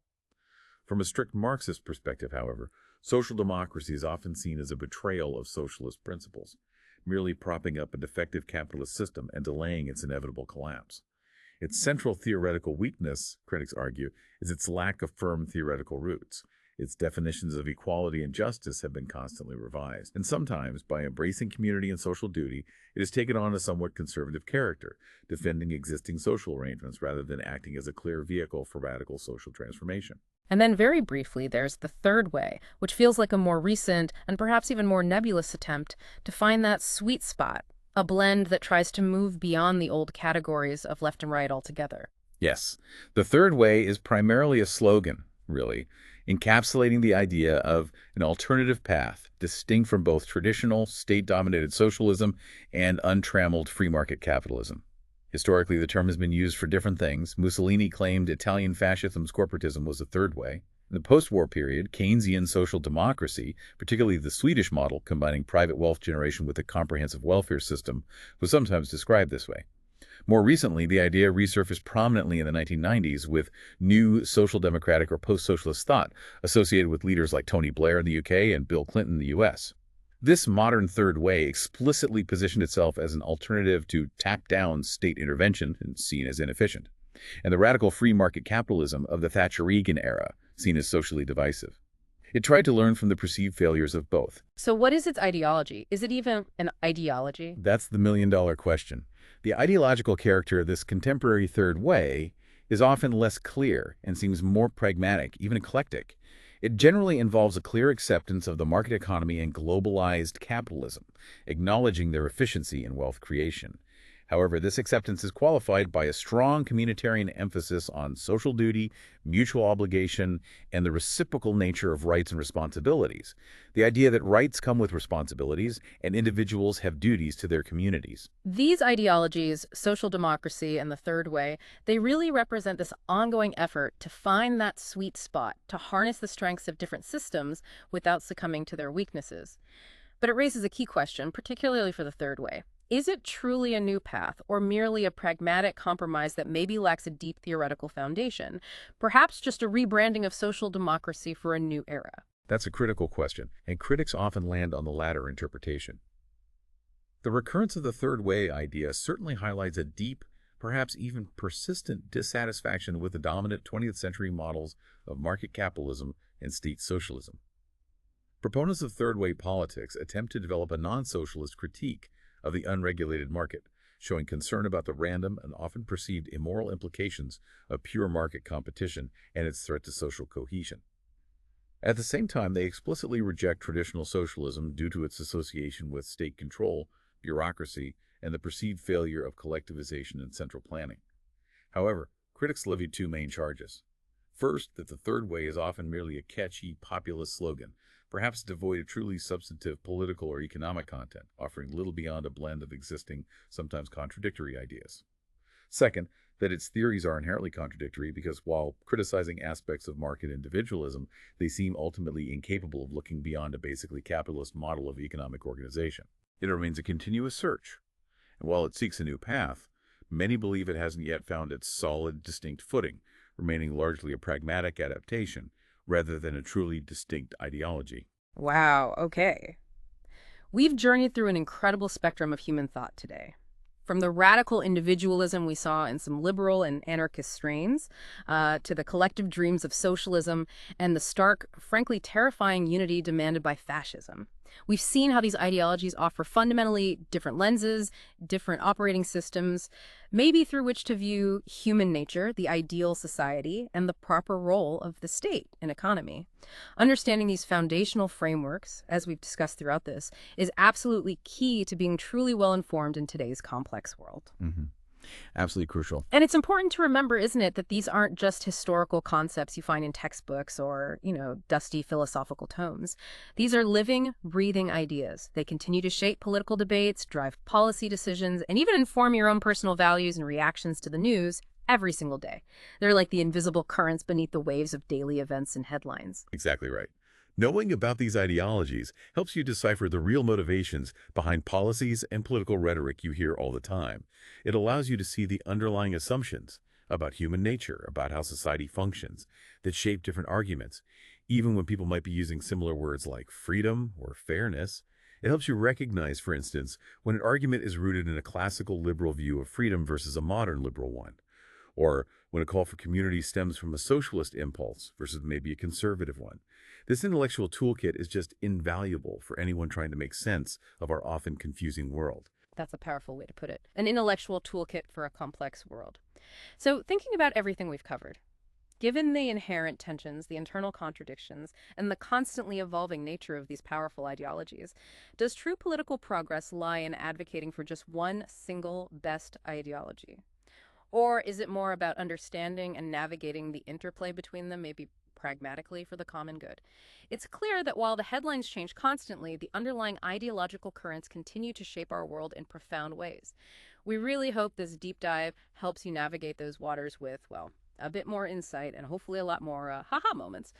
From a strict Marxist perspective, however, social democracy is often seen as a betrayal of socialist principles, merely propping up a defective capitalist system and delaying its inevitable collapse. Its central theoretical weakness, critics argue, is its lack of firm theoretical roots. Its definitions of equality and justice have been constantly revised, and sometimes, by embracing community and social duty, it has taken on a somewhat conservative character, defending existing social arrangements rather than acting as a clear vehicle for radical social transformation. And then very briefly, there's the third way, which feels like a more recent and perhaps even more nebulous attempt to find that sweet spot, a blend that tries to move beyond the old categories of left and right altogether. Yes, the third way is primarily a slogan, really, encapsulating the idea of an alternative path, distinct from both traditional state-dominated socialism and untrammeled free market capitalism. Historically, the term has been used for different things. Mussolini claimed Italian fascism's corporatism was the third way. In the post-war period, Keynesian social democracy, particularly the Swedish model combining private wealth generation with a comprehensive welfare system, was sometimes described this way. More recently, the idea resurfaced prominently in the 1990s with new social democratic or post-socialist thought associated with leaders like Tony Blair in the UK and Bill Clinton in the US. This modern third way explicitly positioned itself as an alternative to tap-down state intervention, seen as inefficient, and the radical free market capitalism of the Thatcher-Reagan era, seen as socially divisive. It tried to learn from the perceived failures of both. So, what is its ideology? Is it even an ideology? That's the million-dollar question. The ideological character of this contemporary third way is often less clear and seems more pragmatic, even eclectic. It generally involves a clear acceptance of the market economy and globalized capitalism, acknowledging their efficiency in wealth creation. However, this acceptance is qualified by a strong communitarian emphasis on social duty, mutual obligation, and the reciprocal nature of rights and responsibilities. The idea that rights come with responsibilities and individuals have duties to their communities. These ideologies, social democracy and the third way, they really represent this ongoing effort to find that sweet spot, to harness the strengths of different systems without succumbing to their weaknesses. But it raises a key question, particularly for the third way. Is it truly a new path, or merely a pragmatic compromise that maybe lacks a deep theoretical foundation? Perhaps just a rebranding of social democracy for a new era. That's a critical question, and critics often land on the latter interpretation. The recurrence of the third way idea certainly highlights a deep, perhaps even persistent dissatisfaction with the dominant 20th century models of market capitalism and state socialism. Proponents of third way politics attempt to develop a non-socialist critique of the unregulated market, showing concern about the random and often perceived immoral implications of pure market competition and its threat to social cohesion. At the same time, they explicitly reject traditional socialism due to its association with state control, bureaucracy, and the perceived failure of collectivization and central planning. However, critics levy two main charges. First, that the third way is often merely a catchy, populist slogan, perhaps devoid of truly substantive political or economic content, offering little beyond a blend of existing, sometimes contradictory ideas. Second, that its theories are inherently contradictory because while criticizing aspects of market individualism, they seem ultimately incapable of looking beyond a basically capitalist model of economic organization. It remains a continuous search, and while it seeks a new path, many believe it hasn't yet found its solid, distinct footing, remaining largely a pragmatic adaptation rather than a truly distinct ideology. Wow, okay. We've journeyed through an incredible spectrum of human thought today. From the radical individualism we saw in some liberal and anarchist strains, to the collective dreams of socialism and the stark, frankly terrifying unity demanded by fascism. We've seen how these ideologies offer fundamentally different lenses, different operating systems, maybe through which to view human nature, the ideal society, and the proper role of the state and economy. Understanding these foundational frameworks, as we've discussed throughout this, is absolutely key to being truly well-informed in today's complex world. Absolutely crucial. And it's important to remember, isn't it, that these aren't just historical concepts you find in textbooks or, dusty philosophical tomes. These are living, breathing ideas. They continue to shape political debates, drive policy decisions, and even inform your own personal values and reactions to the news every single day. They're like the invisible currents beneath the waves of daily events and headlines. Exactly right. Knowing about these ideologies helps you decipher the real motivations behind policies and political rhetoric you hear all the time. It allows you to see the underlying assumptions about human nature, about how society functions, that shape different arguments. Even when people might be using similar words like freedom or fairness, it helps you recognize, for instance, when an argument is rooted in a classical liberal view of freedom versus a modern liberal one, or when a call for community stems from a socialist impulse versus maybe a conservative one. This intellectual toolkit is just invaluable for anyone trying to make sense of our often confusing world. That's a powerful way to put it. An intellectual toolkit for a complex world. So thinking about everything we've covered, Given the inherent tensions, the internal contradictions, and the constantly evolving nature of these powerful ideologies, does true political progress lie in advocating for just one single best ideology? Or is it more about understanding and navigating the interplay between them, maybe pragmatically for the common good? It's clear that while the headlines change constantly, the underlying ideological currents continue to shape our world in profound ways. We really hope this deep dive helps you navigate those waters with, well, a bit more insight and hopefully a lot more haha moments.